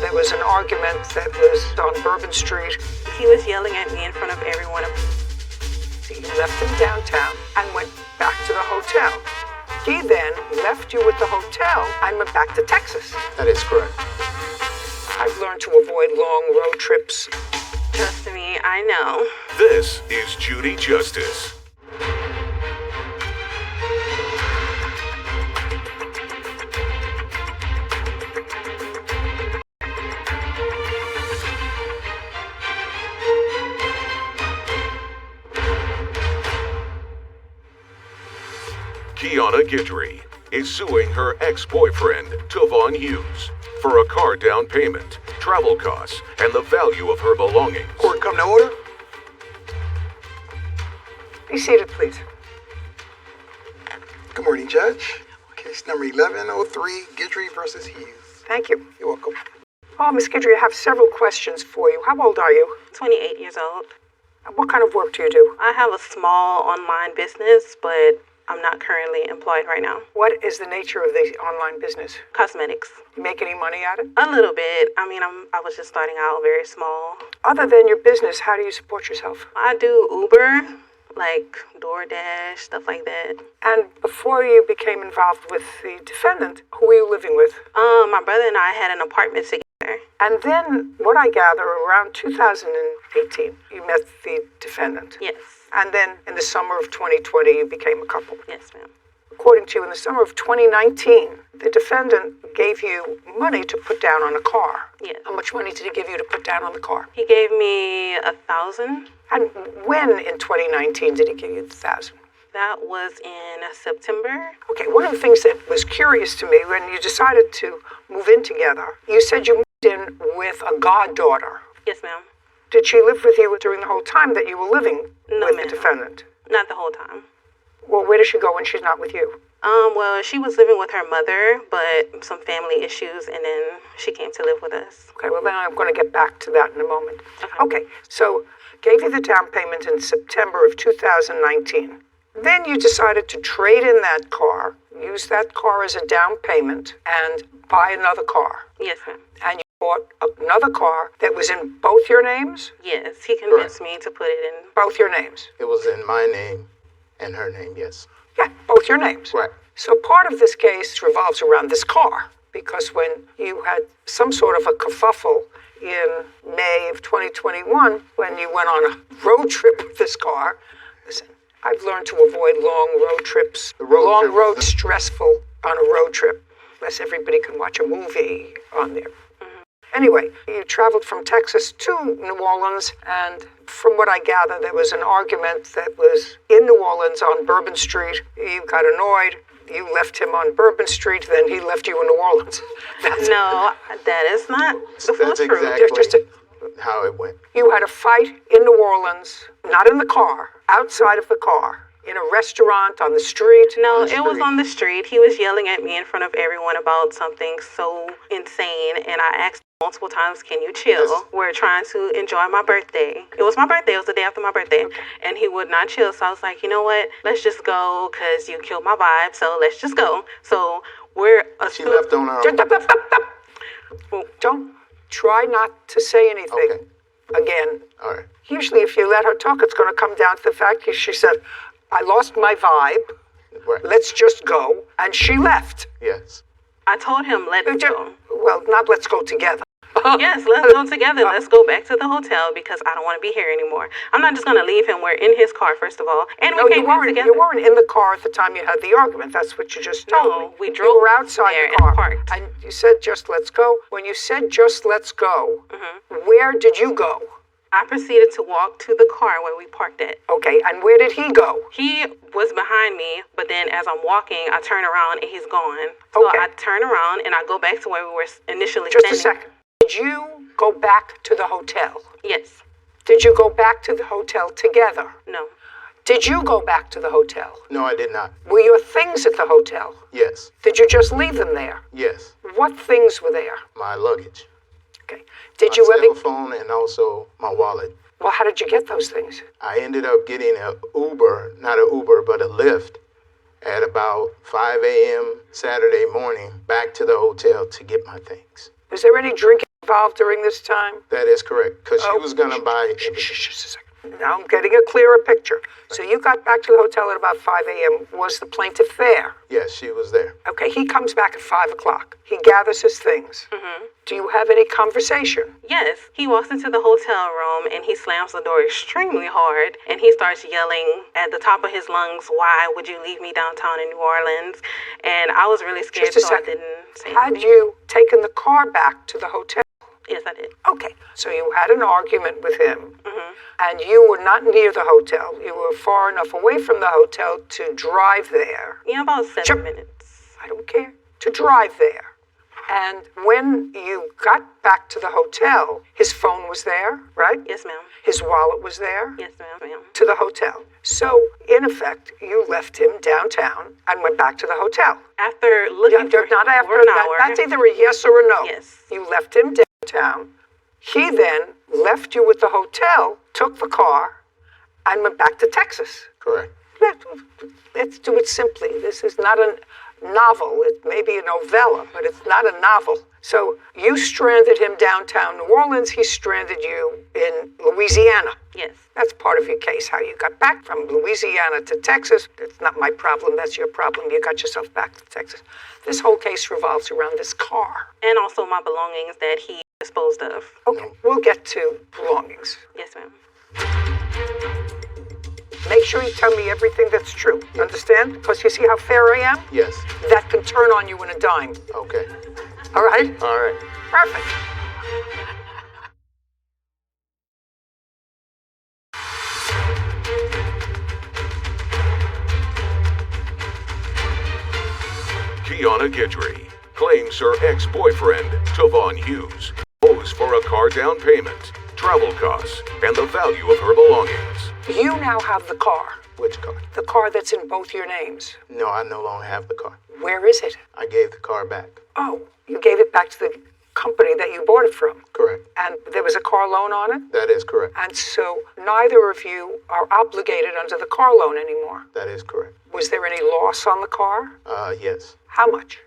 there was an argument that was on Bourbon Street. He was yelling at me in front of everyone. You left him downtown and went back to the hotel. He then left you at the hotel and went back to Texas. That is correct. I've learned to avoid long road trips. Trust me, I know. This is Judy Justice. Kiana Guidry is suing her ex-boyfriend, Tavon Hughes, for a car down payment, travel costs, and the value of her belongings. Court come to order. Be seated, please. Good morning, Judge. Case number 1103, Guidry versus Hughes. Thank you. You're welcome. Oh, Miss Guidry, I have several questions for you. How old are you? 28 years old. And what kind of work do you do? I have a small online business, but I'm not currently employed right now. What is the nature of the online business? Cosmetics. You make any money at it? A little bit. I was just starting out very small. Other than your business, how do you support yourself? I do Uber, like DoorDash, stuff like that. And before you became involved with the defendant, who were you living with? My brother and I had an apartment together. And then, what I gather, around 2018, you met the defendant. Yes. And then, in the summer of 2020, you became a couple. Yes, ma'am. According to you, in the summer of 2019, the defendant gave you money to put down on a car. Yes. How much money did he give you to put down on the car? He gave me $1,000. And when in 2019 did he give you the $1,000? That was in September. Okay, one of the things that was curious to me when you decided to move in together, you said you moved in with a goddaughter. Yes, ma'am. Did she live with you during the whole time that you were living with the defendant? Not the whole time. Well, where does she go when she's not with you? Well, she was living with her mother, but some family issues, and then she came to live with us. Okay, well then I'm going to get back to that in a moment. Okay, so gave you the down payment in September of 2019. Then you decided to trade in that car, use that car as a down payment, and buy another car. Yes, ma'am. And you bought another car that was in both your names? Yes, he convinced me to put it in. Both your names? It was in my name and her name, yes. Yeah, both your names. Right. So part of this case revolves around this car, because when you had some sort of a kerfuffle in May of 2021, when you went on a road trip with this car, listen, I've learned to avoid long road trips. Long road stressful on a road trip, unless everybody can watch a movie on there. Anyway, you traveled from Texas to New Orleans, and from what I gather, there was an argument that was in New Orleans on Bourbon Street. You got annoyed. You left him on Bourbon Street, then he left you in New Orleans. No, that is not the full That's truth. exactly how it went. You had a fight in New Orleans, not in the car, outside of the car, in a restaurant, on the street. No, it was on the street. He was yelling at me in front of everyone about something so insane, and I asked multiple times, can you chill? Yes. We're trying to enjoy my birthday. It was my birthday. It was the day after my birthday. Okay. And he would not chill. So I was like, you know what? Let's just go because you killed my vibe. So let's just go. So we're... She left on her... Don't try not to say anything again. All right. Usually if you let her talk, it's going to come down to the fact that she said, I lost my vibe. Right. Let's just go. And she left. Yes. I told him, let's go. Well, not let's go together. Yes, let's go together. Let's go back to the hotel because I don't want to be here anymore. I'm not just going to leave him. We're in his car, first of all. And we came here together. You weren't in the car at the time you had the argument. That's what you just told me. No, we drove. You were outside there the car. and parked. And you said, just let's go. When you said, just let's go, where did you go? I proceeded to walk to the car where we parked at. Okay, and where did he go? He was behind me, but then as I'm walking, I turn around and he's gone. So Okay. I turn around and I go back to where we were initially Just standing. a second. Did you go back to the hotel? Yes. Did you go back to the hotel together? No. Did you go back to the hotel? No, I did not. Were your things at the hotel? Yes. Did you just leave them there? Yes. What things were there? My luggage. Okay. Did My you cell ever... phone and also my wallet. Well, how did you get those things? I ended up getting an Uber, not an Uber, but a Lyft at about 5 a.m. Saturday morning back to the hotel to get my things. Was there any drinking involved during this time? That is correct, because she was going to buy. Shh, a second. Now I'm getting a clearer picture. So you got back to the hotel at about 5 a.m. Was the plaintiff there? Yes, she was there. Okay, he comes back at 5 o'clock. He gathers his things. Do you have any conversation? Yes, he walks into the hotel room and he slams the door extremely hard and he starts yelling at the top of his lungs, "Why would you leave me downtown in New Orleans?" And I was really scared, Just a so I second. didn't say Had anything. you taken the car back to the hotel? Yes, I did. Okay, so you had an argument with him, and you were not near the hotel. You were far enough away from the hotel to drive there. Yeah, about 7 minutes. I don't care. To drive there. And when you got back to the hotel, his phone was there, right? Yes, ma'am. His wallet was there. Yes, ma'am. To the hotel. So, in effect, you left him downtown and went back to the hotel. After looking for Not him after for an that. hour. That's either a yes or a no. Yes. You left him downtown. He then left you at the hotel, took the car, and went back to Texas. Correct. Let's do it simply. This is not a novel. It may be a novella, but it's not a novel. So you stranded him downtown New Orleans. He stranded you in Louisiana. Yes. That's part of your case, how you got back from Louisiana to Texas. It's not my problem. That's your problem. You got yourself back to Texas. This whole case revolves around this car. And also my belongings that he disposed of. Okay, we'll get to belongings. Yes, ma'am. Make sure you tell me everything that's true. Understand? Because you see how fair I am? Yes. That can turn on you in a dime. Okay. All right? All right. Perfect. Kiana Guidry claims her ex-boyfriend, Tavon Hughes, owes for a car down payment, travel costs, and the value of her belongings. You now have the car. Which car? The car that's in both your names. No, I no longer have the car. Where is it? I gave the car back. Oh, you gave it back to the company that you bought it from. Correct. And there was a car loan on it? That is correct. And so neither of you are obligated under the car loan anymore. That is correct. Was there any loss on the car? Yes. How much?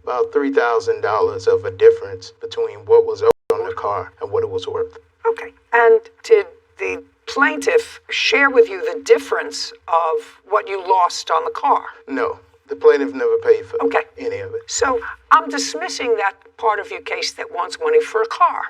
About $3,000 of a difference between what was owed on the car and what it was worth. Okay. And did the plaintiff share with you the difference of what you lost on the car? No, the plaintiff never paid for Okay. any of it. So I'm dismissing that part of your case that wants money for a car.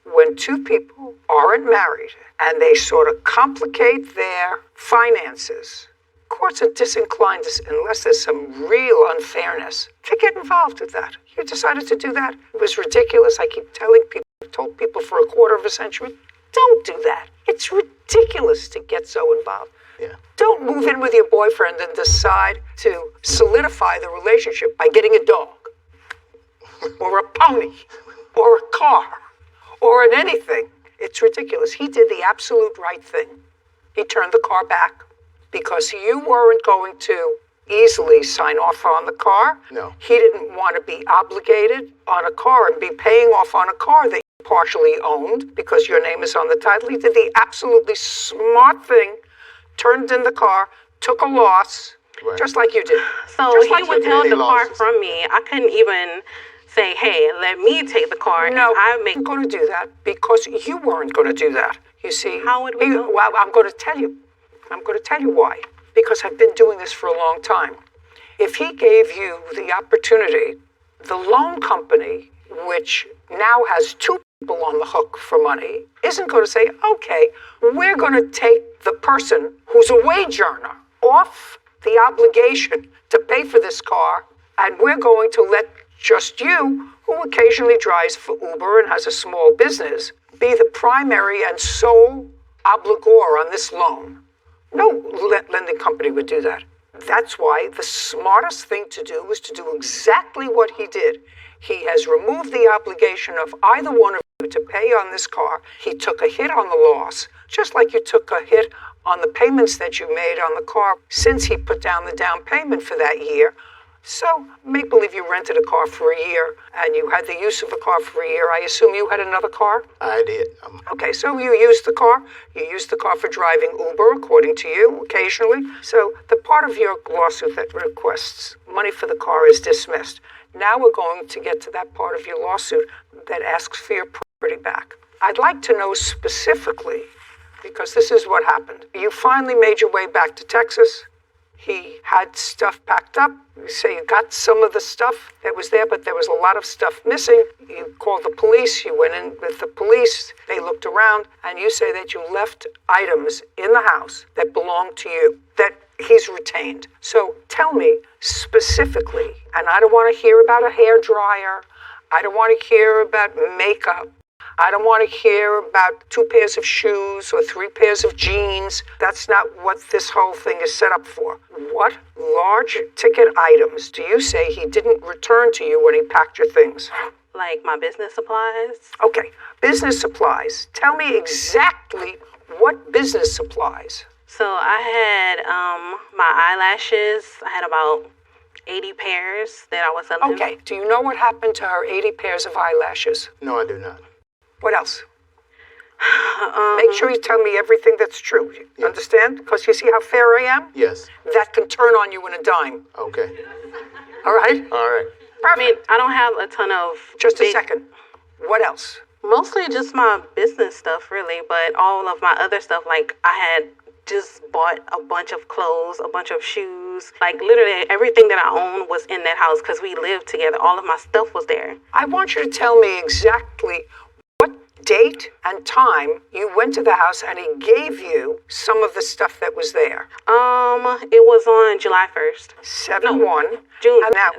When two people aren't married and they sort of complicate their finances, courts are disinclined unless there's some real unfairness to get involved with that. You decided to do that. It was ridiculous. I keep telling people, I've told people for a quarter of a century, don't do that. It's ridiculous to get so involved. Yeah. Don't move in with your boyfriend and decide to solidify the relationship by getting a dog or a pony or a car or an anything. It's ridiculous. He did the absolute right thing. He turned the car back because you weren't going to easily sign off on the car. No. He didn't want to be obligated on a car and be paying off on a car that you partially owned because your name is on the title. He did the absolutely smart thing, turned in the car, took a loss, Right. just like you did. So Just he like you did. withheld the car losses. from me. I couldn't even say, "Hey, let me take the car." No, and I I'm make. not going to do that because you weren't going to do that. You see, How would we know? Well, I'm going to tell you. I'm going to tell you why. Because I've been doing this for a long time. If he gave you the opportunity, the loan company, which now has two people on the hook for money, isn't going to say, okay, we're going to take the person who's a wage earner off the obligation to pay for this car, and we're going to let just you, who occasionally drives for Uber and has a small business, be the primary and sole obligor on this loan. No lending company would do that. That's why the smartest thing to do was to do exactly what he did. He has removed the obligation of either one of you to pay on this car. He took a hit on the loss, just like you took a hit on the payments that you made on the car since he put down the down payment for that year. So make believe you rented a car for a year and you had the use of a car for a year. I assume you had another car? I did. Okay, so you used the car. You used the car for driving Uber, according to you, occasionally. So the part of your lawsuit that requests money for the car is dismissed. Now we're going to get to that part of your lawsuit that asks for your property back. I'd like to know specifically, because this is what happened. You finally made your way back to Texas. He had stuff packed up. You say you got some of the stuff that was there, but there was a lot of stuff missing. You called the police. You went in with the police. They looked around, and you say that you left items in the house that belonged to you, that he's retained. So tell me specifically, and I don't want to hear about a hair dryer. I don't want to hear about makeup. I don't want to hear about 2 pairs of shoes or 3 pairs of jeans. That's not what this whole thing is set up for. What large ticket items do you say he didn't return to you when he packed your things? Like my business supplies. Okay, business supplies. Tell me exactly what business supplies. So I had my eyelashes. I had about 80 pairs that I was selling. Okay, do you know what happened to her 80 pairs of eyelashes? No, I do not. What else? Make sure you tell me everything that's true. You understand? Because you see how fair I am? Yes. That can turn on you in a dime. Okay. All right? All right. I mean, I don't have a ton of... Just a second. What else? Mostly just my business stuff, really. But all of my other stuff, like I had just bought a bunch of clothes, a bunch of shoes. Like literally everything that I owned was in that house because we lived together. All of my stuff was there. I want you to tell me exactly what date and time you went to the house and he gave you some of the stuff that was there. It was on July 1st. 7/1. June. And now,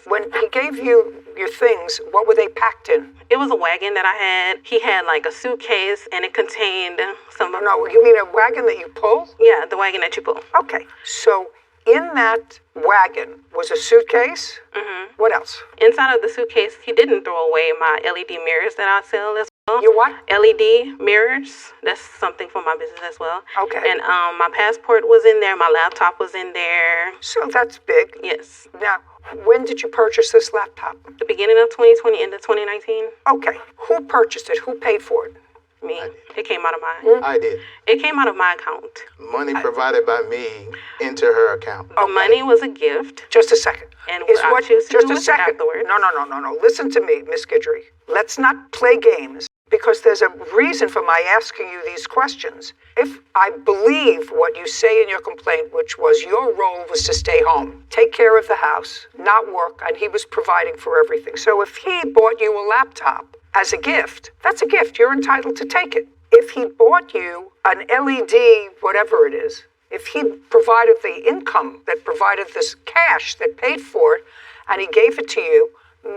when he gave you your things, what were they packed in? It was a wagon that I had. He had like a suitcase and it contained some of... No, you mean a wagon that you pull? Yeah, the wagon that you pull. Okay, so in that wagon was a suitcase? Mm-hmm. What else? Inside of the suitcase, he didn't throw away my LED mirrors that I sell as well. Your what? LED mirrors. That's something for my business as well. Okay. And my passport was in there. My laptop was in there. So that's big. Yes. Now, when did you purchase this laptop? The beginning of 2020 into 2019. Okay. Who purchased it? Who paid for it? Me. It came out of mine. I did. It came out of my account. Money provided by me into her account. The money was a gift. Just a second. And Is what I what? choose to Just do a with second. afterwards. No. Listen to me, Miss Guidry. Let's not play games because there's a reason for my asking you these questions. If I believe what you say in your complaint, which was your role was to stay home, take care of the house, not work, and he was providing for everything. So if he bought you a laptop as a gift, that's a gift. You're entitled to take it. If he bought you an LED, whatever it is, if he provided the income that provided this cash that paid for it, and he gave it to you,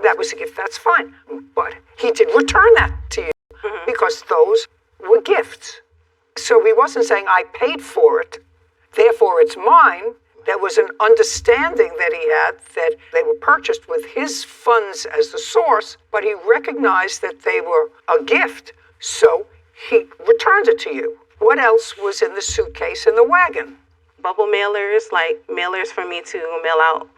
that was a gift, that's fine. But he did return that to you because those were gifts. So he wasn't saying, I paid for it, therefore it's mine. There was an understanding that he had that they were purchased with his funds as the source, but he recognized that they were a gift, so he returned it to you. What else was in the suitcase in the wagon? Bubble mailers, like mailers for me to mail out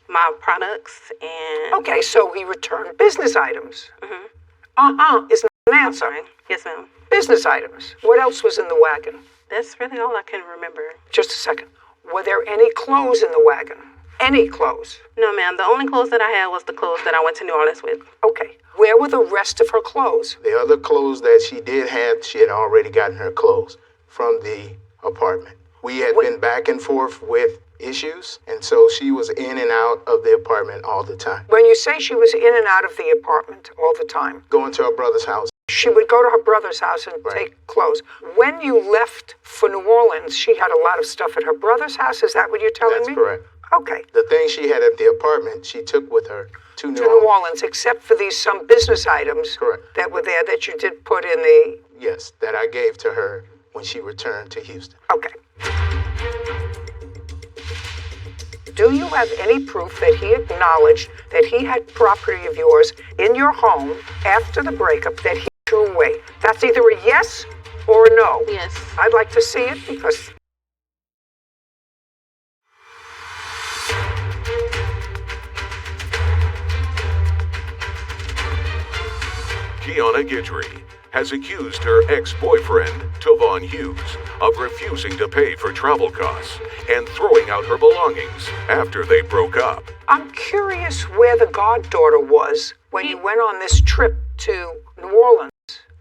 my products and... Okay, so he returned business items. Is not an answer. Sorry. Yes, ma'am. Business items. What else was in the wagon? That's really all I can remember. Just a second. Were there any clothes in the wagon? Any clothes? No, ma'am. The only clothes that I had was the clothes that I went to New Orleans with. Okay. Where were the rest of her clothes? The other clothes that she did have, she had already gotten her clothes from the apartment. We had been back and forth with issues, and so she was in and out of the apartment all the time. When you say she was in and out of the apartment all the time, Going to her brother's house. she would go to her brother's house and take clothes. When you left for New Orleans, she had a lot of stuff at her brother's house. Is that what you're telling That's me? correct. Okay. The things she had at the apartment, she took with her to New To New Orleans, except for these some business items Correct. that were there that you did put in the... Yes, that I gave to her when she returned to Houston. Okay. Do you have any proof that he acknowledged that he had property of yours in your home after the breakup that he threw away? That's either a yes or a no. Yes. I'd like to see it because... Kiana Guidry has accused her ex-boyfriend, Tavon Hughes, of refusing to pay for travel costs and throwing out her belongings after they broke up. I'm curious where the goddaughter was when you went on this trip to New Orleans.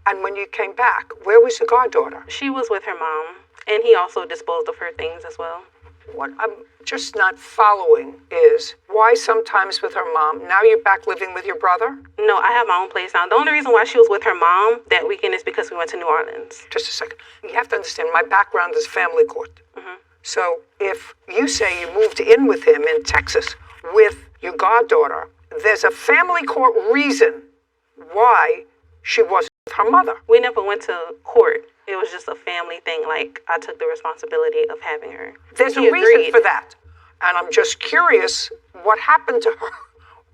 And when you came back, where was the goddaughter? She was with her mom, and he also disposed of her things as well. What I'm just not following is why sometimes with her mom, now you're back living with your brother? No, I have my own place now. The only reason why she was with her mom that weekend is because we went to New Orleans. Just a second. You have to understand, my background is family court. So if you say you moved in with him in Texas with your goddaughter, there's a family court reason why she wasn't with her mother. We never went to court. It was just a family thing. Like, I took the responsibility of having her. There's He a reason agreed. for that. And I'm just curious what happened to her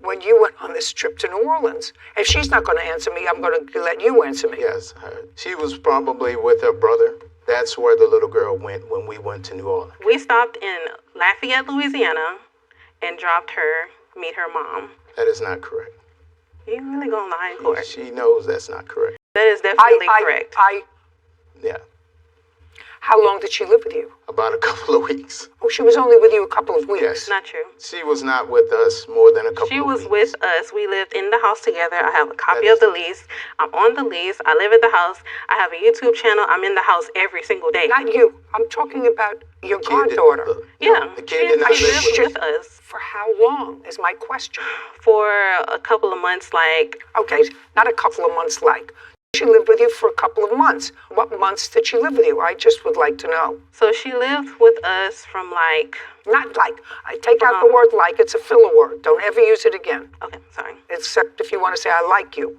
when you went on this trip to New Orleans. If she's not going to answer me, I'm going to let you answer me. Yes, she was probably with her brother. That's where the little girl went when we went to New Orleans. We stopped in Lafayette, Louisiana, and dropped her, meet her mom. That is not correct. You really gonna lie in court? She knows that's not correct. That is definitely correct. Yeah, How long did she live with you? about a couple of weeks. Oh, she was only with you a couple of weeks. Yes. Not true. She was not with us more than a couple She of was weeks. with us. We lived in the house together. I have a copy That of the is- lease. I'm on the lease. I live at the house. I have a YouTube channel. I'm in the house every single day. Not you. I'm talking about your The kid did- goddaughter. Yeah, The kid did not she live lived with with us For how long is my question. for a couple of months. Like, Okay, not a couple of months like. She lived with you for a couple of months. What months did she live with you? I just would like to know. so she lived with us from like. Not like. I take out the word like. It's a filler word. Don't ever use it again. Okay, sorry. Except if you want to say I like you.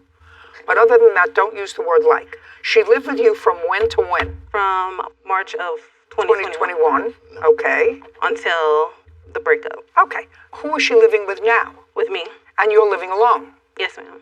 But other than that, don't use the word like. She lived with you from when to when? From March of 2021 2021. Okay. until the breakup Okay. Who is she living with now? with me. And you're living alone. Yes, ma'am.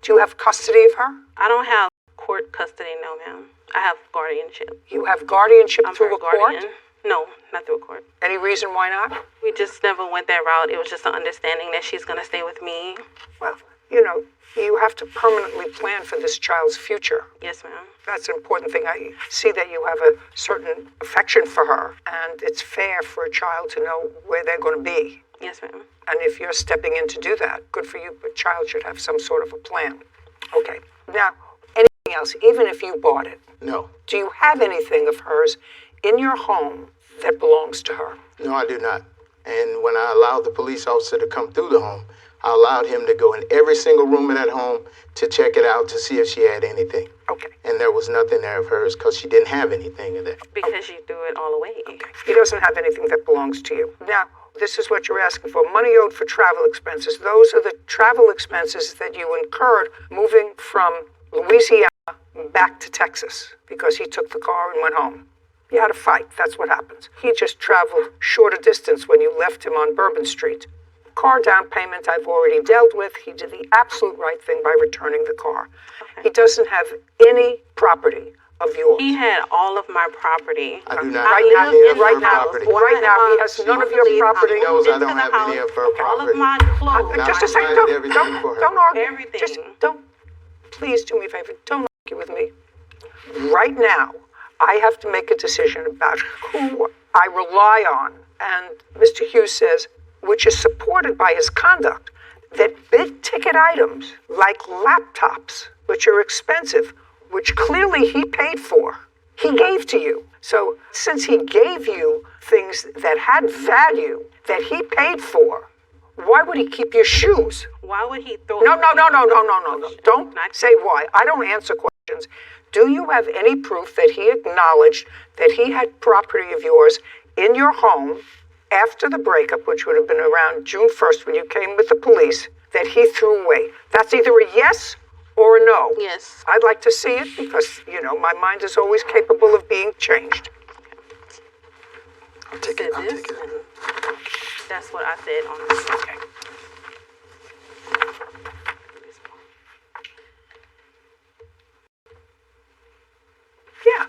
Do you have custody of her? I don't have court custody, no, ma'am. I have guardianship. You have guardianship I'm through her a court? guardian. No, not through a court. Any reason why not? We just never went that route. It was just an understanding that she's going to stay with me. Well, you know, you have to permanently plan for this child's future. Yes, ma'am. That's an important thing. I see that you have a certain affection for her, and it's fair for a child to know where they're going to be. Yes, ma'am. And if you're stepping in to do that, good for you, but a child should have some sort of a plan. Okay. Now, anything else, even if you bought it, No. do you have anything of hers in your home that belongs to her? No, I do not. And when I allowed the police officer to come through the home, I allowed him to go in every single room in that home to check it out to see if she had anything. Okay. And there was nothing there of hers because she didn't have anything of that. Because you threw it all away. He doesn't have anything that belongs to you. Now, this is what you're asking for. Money owed for travel expenses. Those are the travel expenses that you incurred moving from Louisiana back to Texas because he took the car and went home. You had a fight. That's what happens. He just traveled shorter distance when you left him on Bourbon Street. Car down payment I've already dealt with. He did the absolute right thing by returning the car. He doesn't have any property of yours. He had all of my property. I do not Right have now, any of right her now, property. right now, he has none of your property. He knows I don't have any of her All of property. my clothes. Now, Just a I second, provided everything for her. don't argue. Everything. Just don't, please do me a favor, don't argue with me. Right now, I have to make a decision about who I rely on. And Mr. Hughes says, which is supported by his conduct, that big ticket items like laptops, which are expensive, which clearly he paid for, he gave to you. So since he gave you things that had value that he paid for, why would he keep your shoes? Why would he throw No. Don't Not- say why. I don't answer questions. Do you have any proof that he acknowledged that he had property of yours in your home after the breakup, which would have been around June 1st when you came with the police, that he threw away? That's either a yes or a no. Yes. I'd like to see it because, my mind is always capable of being changed. I'll take Said it. I'll this, take it. and that's what I said on this. Okay. Yeah.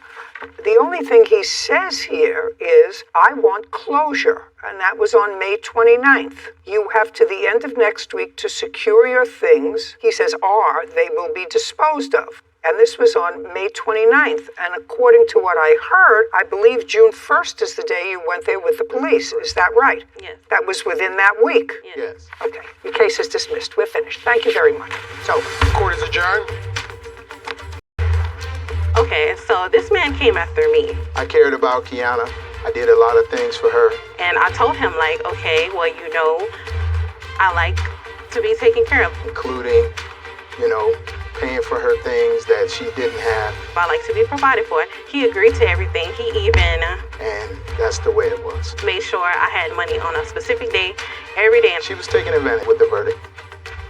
The only thing he says here is, I want closure. And that was on May 29th. You have to the end of next week to secure your things. He says, or they will be disposed of. And this was on May 29th. And according to what I heard, I believe June 1st is the day you went there with the police. Is that right? Yes. That was within that week. Yes. Okay. Your case is dismissed. We're finished. Thank you very much. So, Court is adjourned. Okay, so this man came after me. I cared about Kiana. I did a lot of things for her. And I told him, like, okay, well, I like to be taken care of. Including, paying for her things that she didn't have. I like to be provided for. He agreed to everything. He even And that's the way it was. made sure I had money on a specific day, every day. She was taking advantage with the verdict.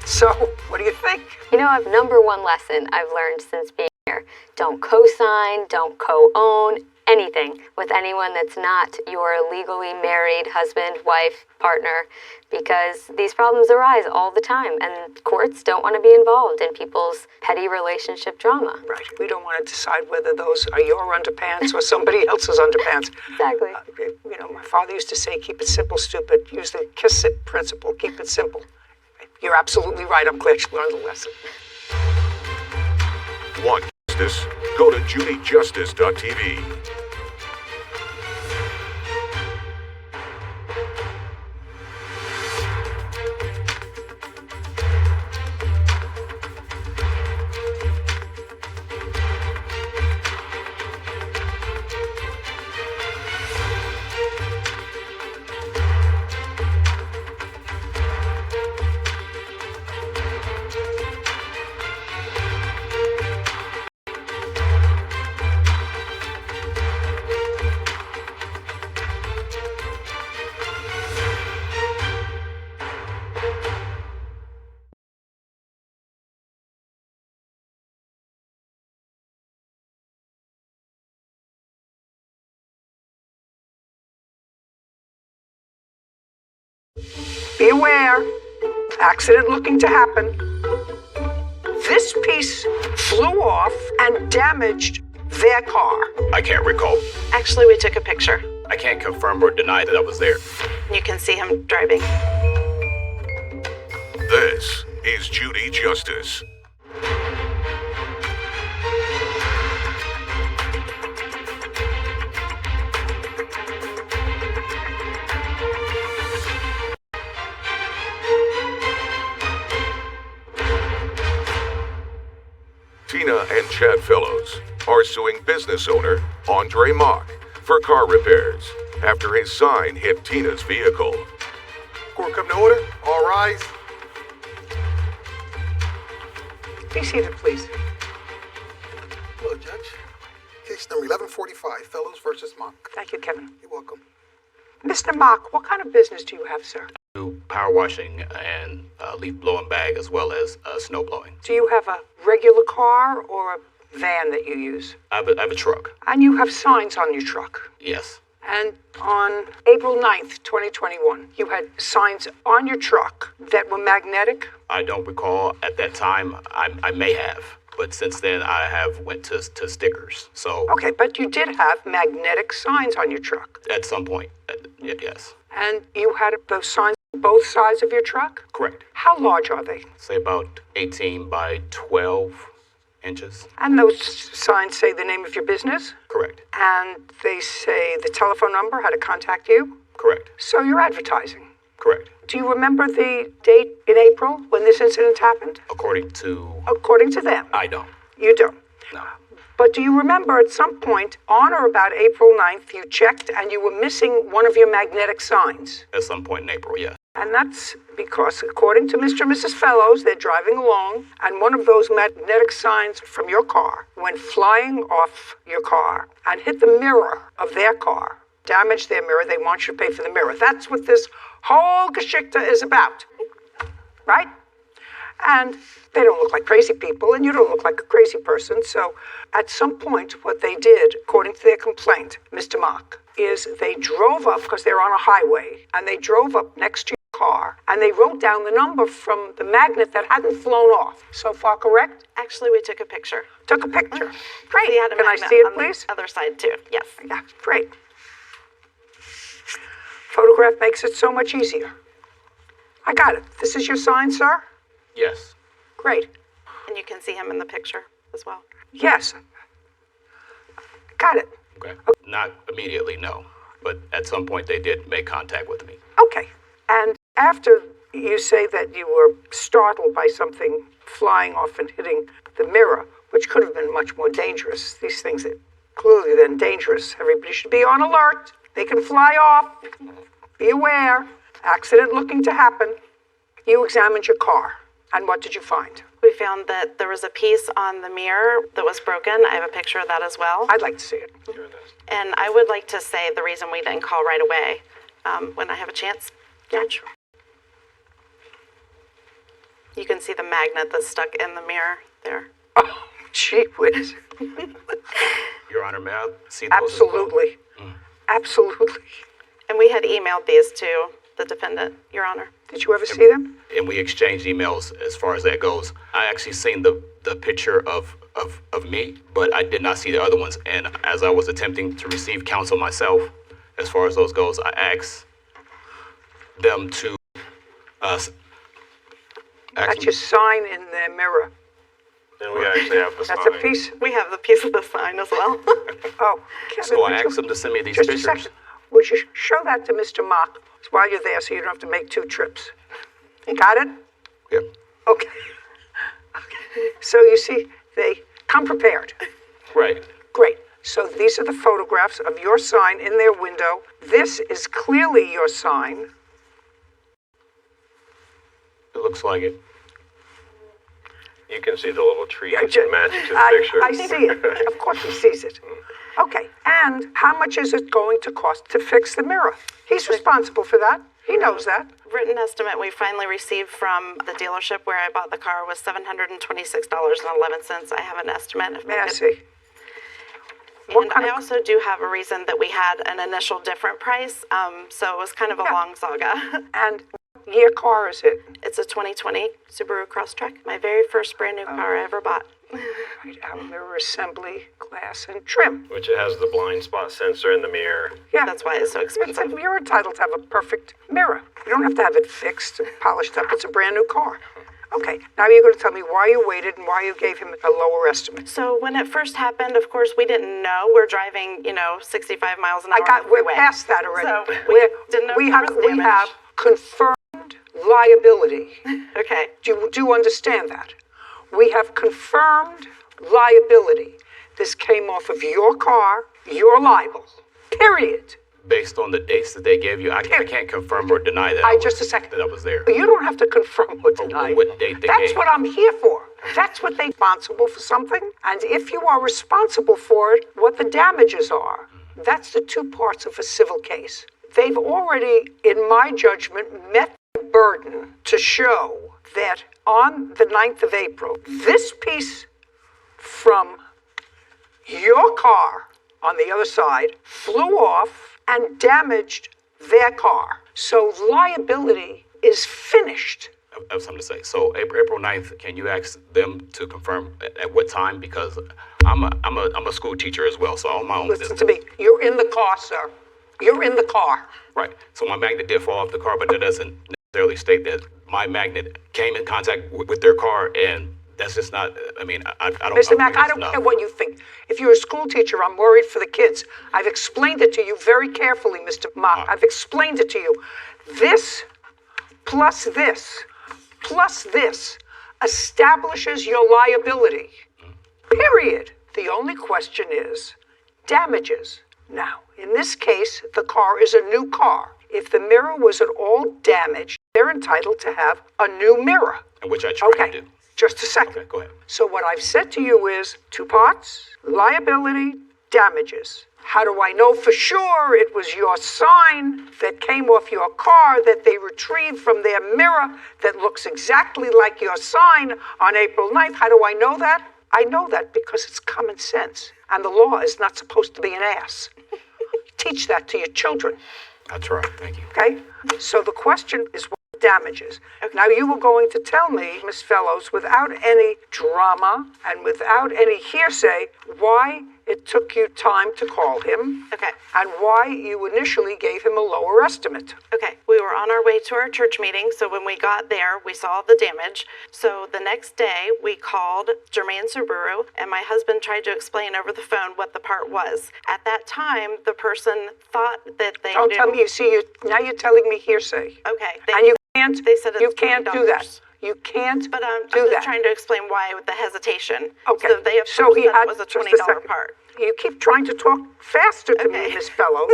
So, what do you think? Number one lesson I've learned since being here. Don't co-sign, don't co-own anything with anyone that's not your legally married husband, wife, partner, because these problems arise all the time, and courts don't want to be involved in people's petty relationship drama. Right. We don't want to decide whether those are your underpants or somebody else's underpants. Exactly. My father used to say, keep it simple, stupid. Use the kiss it principle. Keep it simple. You're absolutely right. I'm glad you learned the lesson. Want justice? Go to judyjustice.tv. Be aware. Accident looking to happen. This piece flew off and damaged their car. I can't recall. Actually, we took a picture. I can't confirm or deny that I was there. You can see him driving. This is Judy Justice. Tina and Chad Fellows are suing business owner Andre Mock for car repairs after his sign hit Tina's vehicle. Court come to order. All rise. Be seated, please. Hello, Judge. Case number 1145, Fellows versus Mock. Thank you, Kevin. You're welcome. Mr. Mock, what kind of business do you have, sir? Do power washing and leaf blowing bag as well as snow blowing. Do you have a regular car or a van that you use? I have a truck. And you have signs on your truck. Yes. And on April 9th, 2021, you had signs on your truck that were magnetic? I don't recall at that time. I may have, but since then I have went to stickers. So Okay, but you did have magnetic signs on your truck. at some point, yes, And you had those signs on both sides of your truck? correct. How large are they? Say about 18 by 12 inches. And those signs say the name of your business? Correct. And they say the telephone number, how to contact you? Correct. So you're advertising. Correct. Do you remember the date in April when this incident happened? According to, According to them. I don't. You don't. No. But do you remember at some point on or about April 9th, you checked and you were missing one of your magnetic signs? At some point in April, yes. And that's because, according to Mr. and Mrs. Fellows, they're driving along, and one of those magnetic signs from your car went flying off your car and hit the mirror of their car, damaged their mirror. They want you to pay for the mirror. That's what this whole Geschichte is about, right? And they don't look like crazy people, and you don't look like a crazy person. So at some point, what they did, according to their complaint, Mr. Mock, is they drove up, because they're on a highway, and they drove up next to your car, and they wrote down the number from the magnet that hadn't flown off. So far, correct? Actually, we took a picture. Took a picture. Great. We had a Can I magnet see it, on please? the other side too. Yes. Yeah, great. Photograph makes it so much easier. I got it. This is your sign, sir? Yes. Great. And you can see him in the picture as well. Yes. Got it. Okay. Not immediately, no. But at some point they did make contact with me. Okay. And after you say that you were startled by something flying off and hitting the mirror, which could have been much more dangerous. These things that clearly then dangerous. Everybody should be on alert. They can fly off. Be aware. Accident looking to happen. You examined your car, and what did you find? We found that there was a piece on the mirror that was broken. I have a picture of that as well. I'd like to see it. And I would like to say the reason we didn't call right away when I have a chance. Judge. You can see the magnet that's stuck in the mirror there. Oh, gee whiz. Your Honor, may I see those as well? Absolutely. Absolutely. And we had emailed these to the defendant, Your Honor. Did you ever see them? And we exchanged emails as far as that goes. I actually seen the picture of me, but I did not see the other ones. And as I was attempting to receive counsel myself, as far as those goes, I asked them to That's your sign in the mirror. And we actually have the That's sign. a piece. We have the piece of the sign as well. Oh, Kevin, So I would you- asked them to send me these just a pictures. second. Would you show that to Mr. Mock while you're there so you don't have to make 2 trips? Got it? Yep. Okay. Okay. So you see, they come prepared. Right. Great. So these are the photographs of your sign in their window. This is clearly your sign. It looks like it. You can see the little tree Yeah, matching to the picture. I see it. Of course he sees it. Okay. And how much is it going to cost to fix the mirror? He's responsible for that. He knows that. Written estimate we finally received from the dealership where I bought the car was $726.11. I have an estimate. If May I could- see? What And kind I of- also do have a reason that we had an initial different price, so it was kind of a Yeah. long saga. And what year car is it? It's a 2020 Subaru Crosstrek, my very first brand new car I ever bought. Right, our mirror assembly, glass, and trim. Which it has the blind spot sensor in the mirror. Yeah. That's why it's so expensive. You're entitled to have a perfect mirror. You don't have to have it fixed and polished up. It's a brand new car. Okay, now you're going to tell me why you waited and why you gave him a lower estimate. So when it first happened, of course, we didn't know. We're driving, 65 miles an hour. on the We're freeway. past that already. So We're- didn't know we there have was damage. confirmed liability. Okay. Do you understand that? We have confirmed liability. This came off of your car. You're liable. Period. Based on the dates that they gave you, I can't confirm or deny that. Just a second. That I was there. You don't have to confirm or deny. what date they That's gave. what I'm here for. That's what they're responsible for something. And if you are responsible for it, what the damages are, that's the 2 parts of a civil case. They've already, in my judgment, met the burden to show that on the 9th of April, this piece from your car on the other side flew off and damaged their car. So liability is finished. I have something to say. So April 9th, can you ask them to confirm at what time? Because I'm a school teacher as well, so I own my own Listen business. to me. You're in the car, sir. You're in the car. Right. So my magnet did fall off the car, but that doesn't necessarily state that my magnet came in contact with their car, and that's just not. I mean, I don't. Mr. Mack, think I that's don't enough. care what you think. If you're a school teacher, I'm worried for the kids. I've explained it to you very carefully, Mr. Mock. I've explained it to you. This plus this plus this establishes your liability. Period. The only question is damages. Now, in this case, the car is a new car. If the mirror was at all damaged, they're entitled to have a new mirror. Which I tried Okay, to do. just a second. Okay, go ahead. So what I've said to you is 2 parts, liability, damages. How do I know for sure it was your sign that came off your car that they retrieved from their mirror that looks exactly like your sign on April 9th? How do I know that? I know that because it's common sense. And the law is not supposed to be an ass. Teach that to your children. I try. Thank you. Okay? So the question is what damages. Now you were going to tell me, Miss Fellows, without any drama and without any hearsay, why it took you time to call him. Okay. And why you initially gave him a lower estimate. Okay, we were on our way to our church meeting, so when we got there, we saw the damage. So the next day, we called Jermaine Subaru, and my husband tried to explain over the phone what the part was. At that time, the person thought that they Don't knew. tell me, now you're telling me hearsay. Okay. And you can't, They said it's you can't do that. $20. You can't But I'm do just that. trying to explain why with the hesitation. Okay. So they have So he said had it was a just $20 second. part. You keep trying to talk faster to me, Okay. Miss Fellows.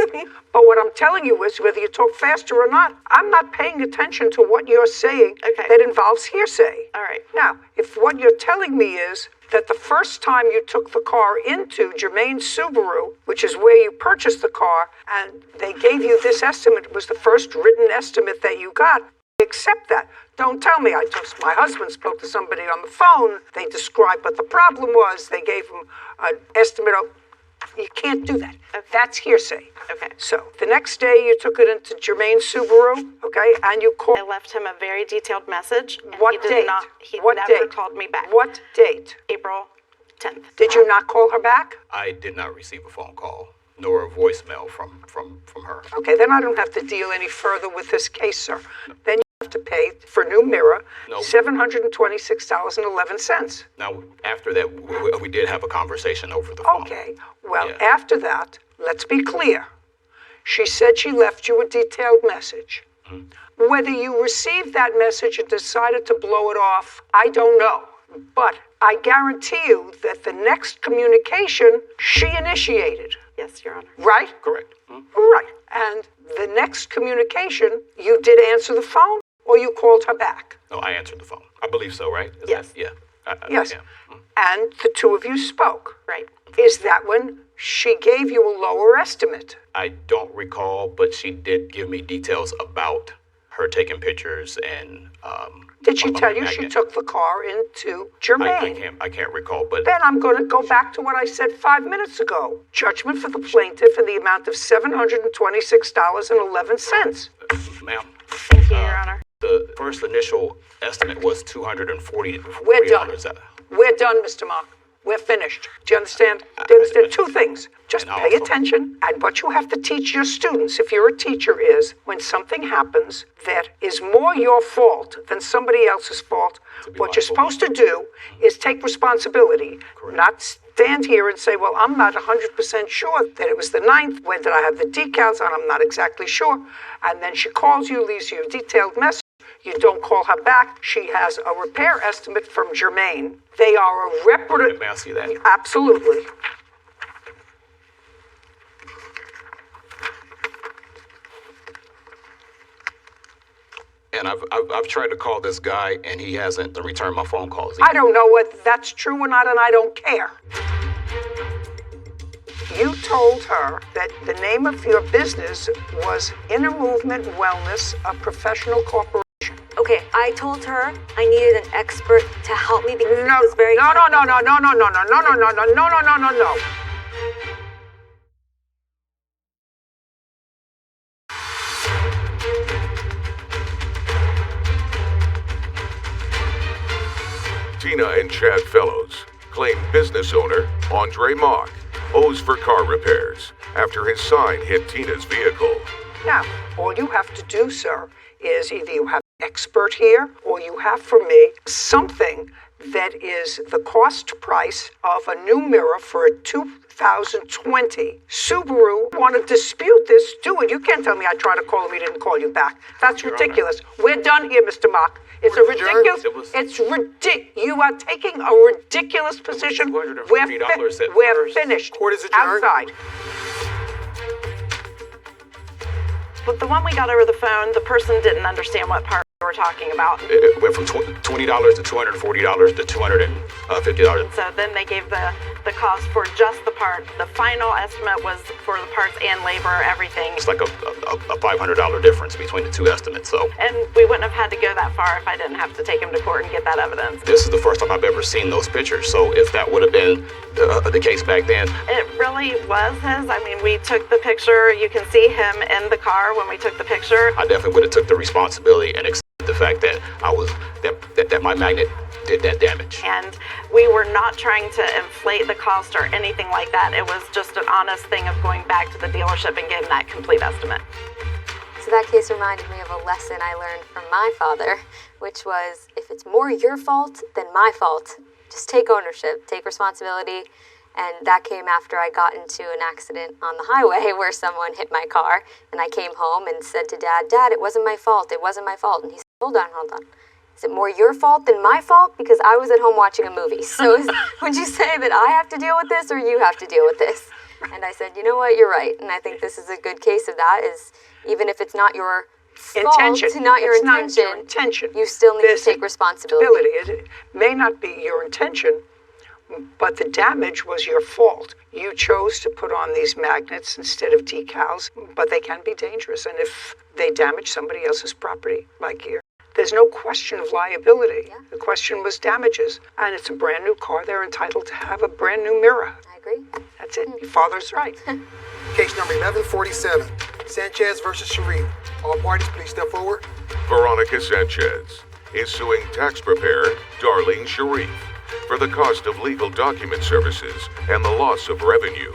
But what I'm telling you is whether you talk faster or not, I'm not paying attention to what you're saying Okay. that involves hearsay. All right. Now, if what you're telling me is that the first time you took the car into Germain Subaru, which is where you purchased the car, and they gave you this estimate, was the first written estimate that you got, I accept that. Don't tell me. My husband spoke to somebody on the phone. They described what the problem was. They gave him an estimate of. You can't do that. Okay. That's hearsay. Okay. So the next day you took it into Germain Subaru, okay, and you called. I left him a very detailed message. And What he did date? Not, he What never date? called me back. What date? April 10th. Did you not call her back? I did not receive a phone call nor a voicemail from her. Okay, then I don't have to deal any further with this case, sir. Then you have to pay for a new mirror, No. $726.11. Now, after that, we did have a conversation over the phone. Okay, well, Yeah. after that, let's be clear. She said she left you a detailed message. Whether you received that message and decided to blow it off, I don't know. But I guarantee you that the next communication she initiated, Yes, Your Honor. right? Correct. Right. And the next communication, you did answer the phone or you called her back? No, I answered the phone. I believe so, right? Is Yes. that- yeah. Yes. Yeah. And the two of you spoke. Right. Is that when she gave you a lower estimate? I don't recall, but she did give me details about her taking pictures and. Did she of tell the you she magnet. took the car into Germain? I can't recall, but Then I'm going to go back to what I said 5 minutes ago. Judgment for the plaintiff in the amount of $726.11. ma'am, Thank you, Your Honor. the first initial estimate was $240. We're done. We're done, Mr. Mark. We're finished. Do you understand? Do you understand? Two things. Just And pay also- attention. And what you have to teach your students, if you're a teacher, is when something happens that is more your fault than somebody else's fault, be what you're liable. supposed to do is take responsibility, not stand here and say, well, I'm not 100% sure that it was the 9th, when did I have the decals, and I'm not exactly sure. And then she calls you, leaves you a detailed message. You don't call her back. She has a repair estimate from Germain. They are a reputable. May I see that? Absolutely. And I've tried to call this guy, and he hasn't returned my phone calls. I don't know whether that's true or not, and I don't care. You told her that the name of your business was Inner Movement Wellness, a professional corporation. Okay, I told her I needed an expert to help me because it was very. No. Tina and Chad Fellows claim business owner Andre Mock owes for car repairs after his sign hit Tina's vehicle. Now, all you have to do, sir, is either you have an expert here or you have for me something that is the cost price of a new mirror for a 2020 Subaru. Want to dispute this? Do it. You can't tell me I tried to call him, he didn't call you back. That's ridiculous. We're done here, Mr. Mock. It's a ridiculous. It's ridiculous. You are taking a ridiculous position. $240 We're finished. Court is adjourned. Outside. But the one we got over the phone, the person didn't understand what part we were talking about. It went from $20 to $240 to $250. So then they gave the cost for just the part. The final estimate was for the parts and labor, everything. It's like a $500 difference between the two estimates. So And we wouldn't have had to go that far if I didn't have to take him to court and get that evidence. this is the first time I've ever seen those pictures. So if that would have been the case back then, It really was his. I mean, we took the picture. You can see him in the car when we took the picture. I definitely would have took the responsibility and accepted the fact that that my magnet did that damage. And we were not trying to inflate the cost or anything like that. It was just an honest thing of going back to the dealership and getting that complete estimate. So that case reminded me of a lesson I learned from my father, which was if it's more your fault than my fault, just take ownership, take responsibility. And that came after I got into an accident on the highway where someone hit my car. And I came home and said to Dad, Dad, it wasn't my fault. It wasn't my fault. And he said, hold on. Is it more your fault than my fault? Because I was at home watching a movie. So would you say that I have to deal with this or you have to deal with this? And I said, you know what, you're right. And I think this is a good case of that, is even if it's not your Intention. fault, not your It's intention, not your intention. you still need There's to take responsibility. It may not be your intention, but the damage was your fault. You chose to put on these magnets instead of decals, but they can be dangerous. And if they damage somebody else's property, like here, there's no question of liability. Yeah. The question was damages. And it's a brand new car. They're entitled to have a brand new mirror. I agree. That's it. Your father's right. Case number 1147, Sanchez versus Sharif. All parties, please step forward. Veronica Sanchez is suing tax preparer Darlene Sharif for the cost of legal document services and the loss of revenue.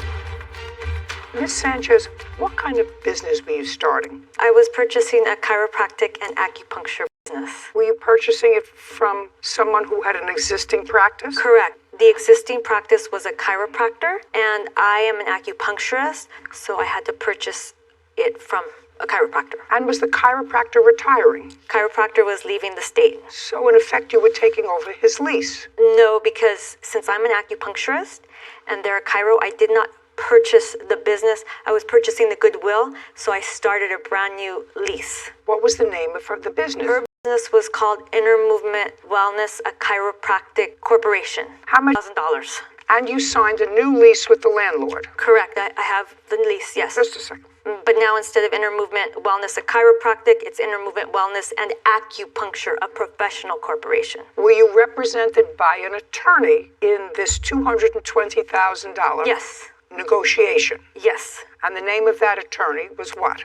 Miss Sanchez, what kind of business were you starting? I was purchasing a chiropractic and acupuncture business. Were you purchasing it from someone who had an existing practice? Correct. The existing practice was a chiropractor, and I am an acupuncturist, so I had to purchase it from a chiropractor. And was the chiropractor retiring? Chiropractor was leaving the state. So in effect, you were taking over his lease. No, because since I'm an acupuncturist and they're a chiro, I did not purchase the business. I was purchasing the goodwill, so I started a brand new lease. What was the name of the business? Her business was called Inner Movement Wellness, a chiropractic corporation. How much? $1,000. And you signed a new lease with the landlord. Correct. I have the lease, yes. Just a second. But now instead of Inner Movement Wellness, a chiropractic, it's Inner Movement Wellness and Acupuncture, a professional corporation. Were you represented by an attorney in this $220,000 Yes. negotiation? Yes. And the name of that attorney was what?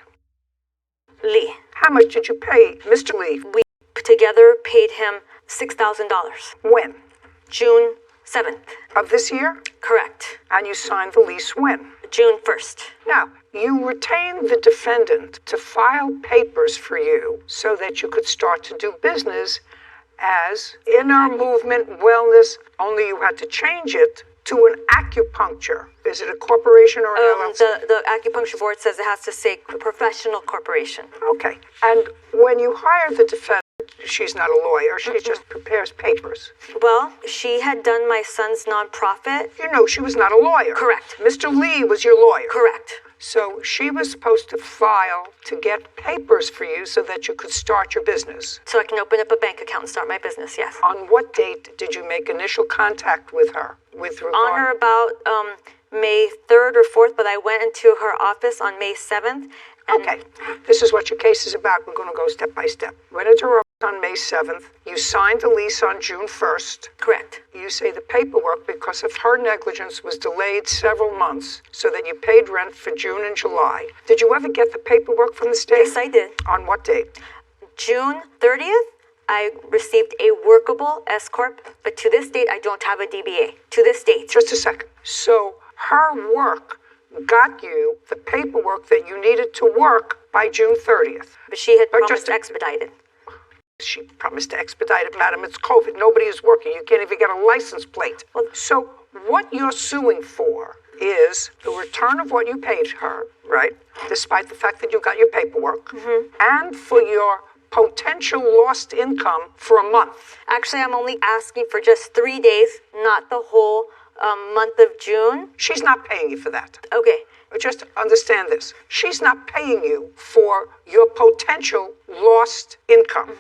Lee. How much did you pay Mr. Lee? We together paid him $6,000. When? June 7th. Of this year? Correct. And you signed the lease when? June 1st. Now, you retained the defendant to file papers for you so that you could start to do business as Inner Movement Wellness, only you had to change it to an acupuncture. Is it a corporation or an LLC? The acupuncture board says it has to say professional corporation. Okay. And when you hire the defendant, she's not a lawyer, she just prepares papers. Well, she had done my son's nonprofit. You know she was not a lawyer. Correct. Mr. Lee was your lawyer. Correct. So she was supposed to file to get papers for you so that you could start your business. So I can open up a bank account and start my business, yes. On what date did you make initial contact with her? On or about May 3rd or 4th, but I went into her office on May 7th. Okay, this is what your case is about. We're going to go step by step. Went into her office on May 7th. You signed the lease on June 1st. Correct. You say the paperwork, because of her negligence, was delayed several months so that you paid rent for June and July. Did you ever get the paperwork from the state? Yes, I did. On what date? June 30th, I received a workable S-Corp, but to this date, I don't have a DBA. To this date. Just a second. So her work got you the paperwork that you needed to work by June 30th. But she had But promised expedited. She promised to expedite it, madam. It's COVID. Nobody is working. You can't even get a license plate. So what you're suing for is the return of what you paid her, right? Despite the fact that you got your paperwork, and for your potential lost income for a month. Actually, I'm only asking for just 3 days, not the whole month of June. She's not paying you for that. Okay. Just understand this. She's not paying you for your potential lost income.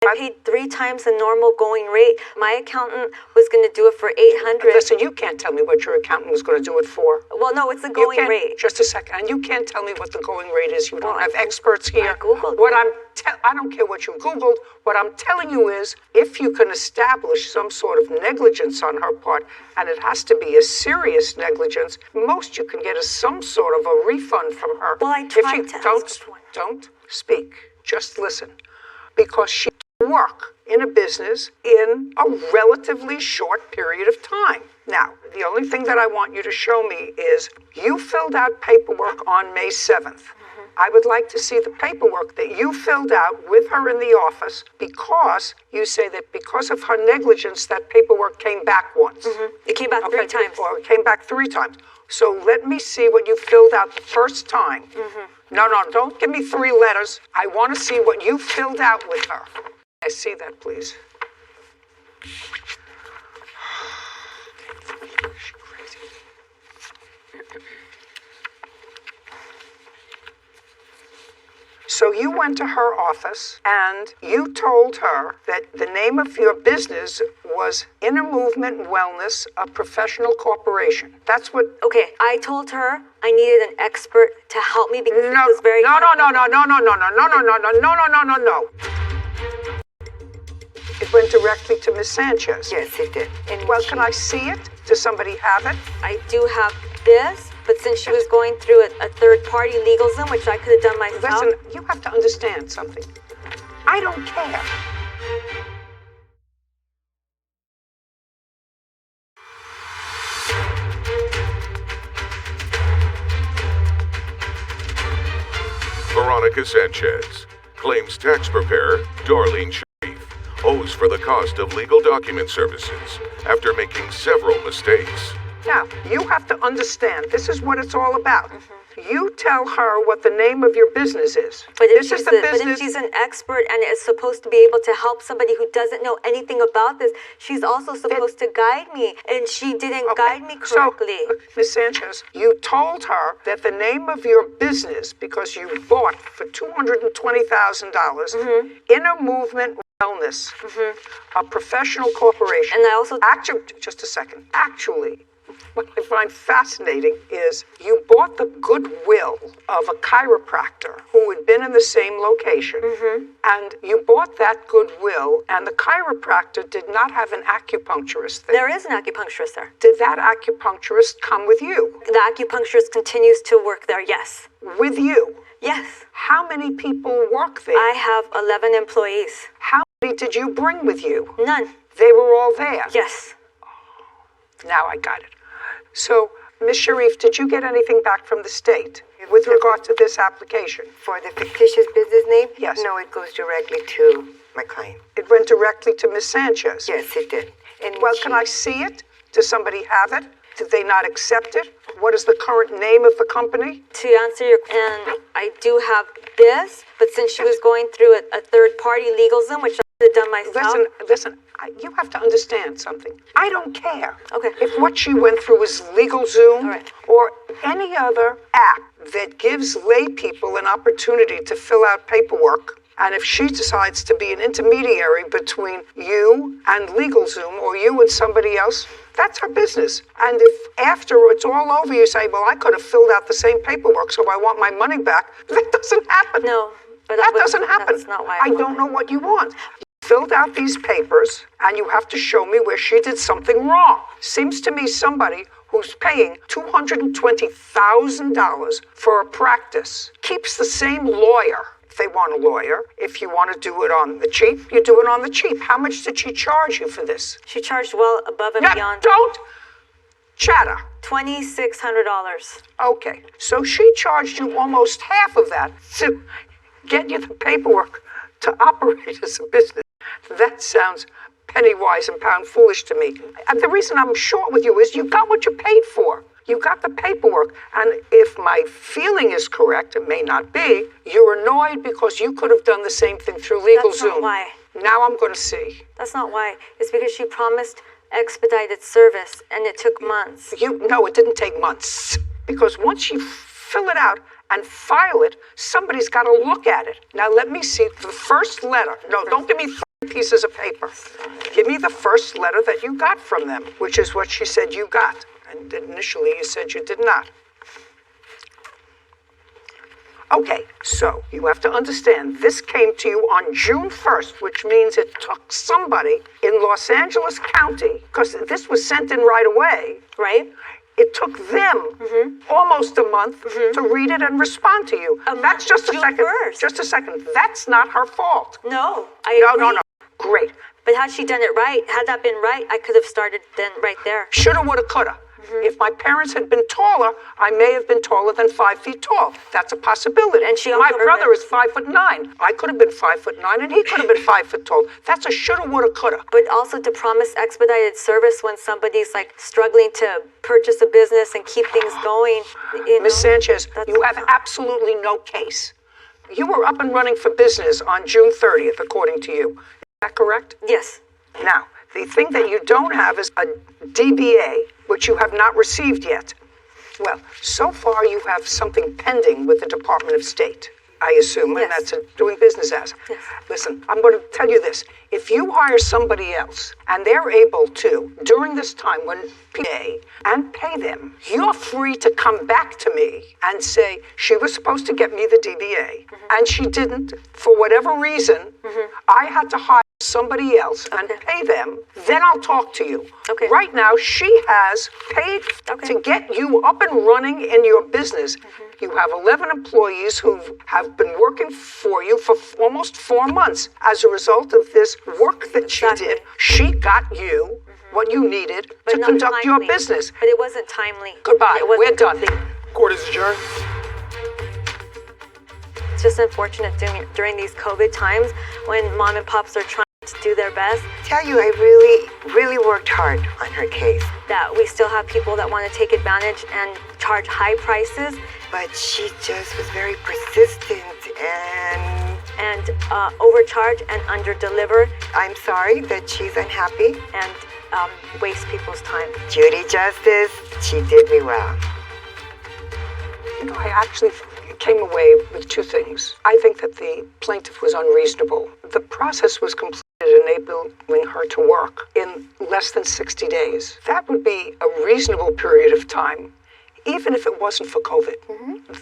I paid 3 times the normal going rate. My accountant was going to do it for $800. Listen, you can't tell me what your accountant was going to do it for. Well, no, it's the going You can't- rate. Just a second. And you can't tell me what the going rate is. You don't have experts here. I Googled What it. I don't care what you Googled. What I'm telling you is, if you can establish some sort of negligence on her part, and it has to be a serious negligence, most you can get is some sort of a refund from her. Well, I tried to ask for one. Don't speak. Just listen. Because she work in a business in a relatively short period of time. Now, the only thing that I want you to show me is you filled out paperwork on May 7th. I would like to see the paperwork that you filled out with her in the office, because you say that because of her negligence, that paperwork came back once. It came back 3 times. Well, it came back 3 times. So let me see what you filled out the first time. No, don't give me 3 letters. I want to see what you filled out with her. I see that, please. So you went to her office and you told her that the name of your business was Inner Movement Wellness, a professional corporation. That's what. Okay, I told her I needed an expert to help me because it was very. No. It went directly to Miss Sanchez. Yes, it did. And Well, can I see it? Does somebody have it? I do have this, but since she was going through a third-party LegalZoom, which I could have done myself. Listen, you have to understand something. I don't care. Veronica Sanchez claims tax preparer Darlene Sharif owes for the cost of legal document services after making several mistakes. Now, you have to understand, this is what it's all about. You tell her what the name of your business is. But if, This is the but if business. she's an expert and is supposed to be able to help somebody who doesn't know anything about this, she's also supposed to guide me, and she didn't guide me correctly. So, Ms. Sanchez, you told her that the name of your business, because you bought for $220,000, Inner Movement Wellness, a professional corporation. And I also. Actually, just a second. Actually, what I find fascinating is you bought the goodwill of a chiropractor who had been in the same location. And you bought that goodwill, and the chiropractor did not have an acupuncturist there. There is an acupuncturist there. Did that acupuncturist come with you? The acupuncturist continues to work there, yes. With you? Yes. How many people work there? I have 11 employees. How many did you bring with you? None. They were all there? Yes. Now I got it. So, Ms. Sharif, did you get anything back from the state with regard to this application? For the fictitious business name? Yes. No, it goes directly to my client. It went directly to Ms. Sanchez? Yes, it did. And Well, can I see it? Does somebody have it? Did they not accept it? What is the current name of the company? To answer your, and I do have this, but since she was going through a third-party LegalZoom, which I could have done myself. Listen, you have to understand something. I don't care. Okay. If what she went through is LegalZoom All right. or any other app that gives lay people an opportunity to fill out paperwork, and if she decides to be an intermediary between you and LegalZoom or you and somebody else, that's her business. And if after it's all over you say, well, I could have filled out the same paperwork, so I want my money back, that doesn't happen. No, but that doesn't happen. That's not why I don't know what you want. You filled out these papers, and you have to show me where she did something wrong. Seems to me somebody who's paying $220,000 for a practice keeps the same lawyer. If they want a lawyer, if you want to do it on the cheap, you do it on the cheap. How much did she charge you for this? She charged well above and Now, beyond. don't chatter. $2,600. Okay, so she charged you almost half of that to get you the paperwork to operate as a business. That sounds penny wise and pound foolish to me. And the reason I'm short with you is you got what you paid for. You got the paperwork. And if my feeling is correct, it may not be, you're annoyed because you could have done the same thing through LegalZoom. That's not why. Now I'm going to see. That's not why. It's because she promised expedited service, and it took months. No, it didn't take months. Because once you fill it out and file it, somebody's got to look at it. Now let me see the first letter. No, don't give me 3 pieces of paper. Give me the first letter that you got from them, which is what she said you got. And initially you said you did not. Okay, so you have to understand, this came to you on June 1st, which means it took somebody in Los Angeles County, because this was sent in right away. Right? It took them almost a month to read it and respond to you. That's just a June second. 1st. Just a second. That's not her fault. No, No. Great. But had she done it right, had that been right, I could have started then right there. Shoulda, woulda, coulda. If my parents had been taller, I may have been taller than 5 feet tall. That's a possibility. And she my also brother heard is 5'9". I could have been 5'9", and he could have been 5 foot tall. That's a shoulda, woulda, coulda. But also to promise expedited service when somebody's like struggling to purchase a business and keep things going. Ms. Sanchez, that's you have not- absolutely no case. You were up and running for business on June 30th, according to you. Is that correct? Yes. Now, The thing that you don't have is a DBA, which you have not received yet. Well, so far you have something pending with the Department of State, I assume, and that's doing business as. Yes. Listen, I'm going to tell you this. If you hire somebody else and they're able to, during this time when pay and pay them, you're free to come back to me and say, she was supposed to get me the DBA and she didn't, for whatever reason, I had to hire somebody else and pay them, then I'll talk to you. Okay. Right now, she has paid to get you up and running in your business. You have 11 employees who have been working for you for almost 4 months. As a result of this work that she did, she got you what you needed to not conduct your timely. business. But it wasn't timely. Goodbye. It wasn't We're done. complete. Court is adjourned. It's just unfortunate during these COVID times when mom and pops are trying to do their best, Tell you, I really worked hard on her case. that we still have people that want to take advantage and charge high prices But she just was very persistent, and overcharge and underdeliver I'm sorry that she's unhappy. and waste people's time. Judy Justice, she did me well. You know, I actually came away with two things. I think that the plaintiff was unreasonable. The process was completed enabling her to work in less than 60 days. That would be a reasonable period of time, even if it wasn't for COVID.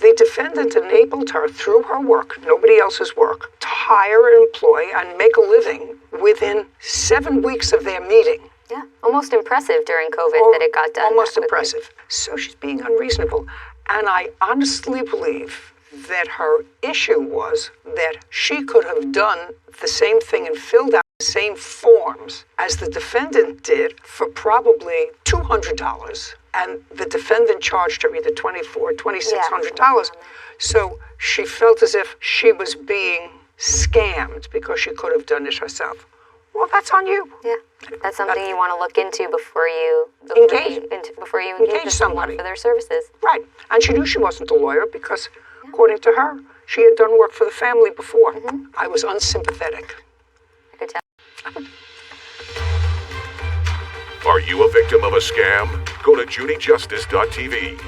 The defendant enabled her through her work, nobody else's work, to hire and employ and make a living within 7 weeks of their meeting. Yeah, almost impressive during COVID that it got done. Almost that quickly. impressive. So she's being unreasonable. And I honestly believe that her issue was that she could have done the same thing and filled out the same forms as the defendant did for probably $200. And the defendant charged her either $2,400 or $2,600. So she felt as if she was being scammed because she could have done it herself. Well, that's on you. Yeah, that's something you want to look into before you Engage engage someone somebody for their services. Right. And she knew she wasn't a lawyer because, according to her, she had done work for the family before. I was unsympathetic. I could tell. Are you a victim of a scam? Go to judyjustice.tv.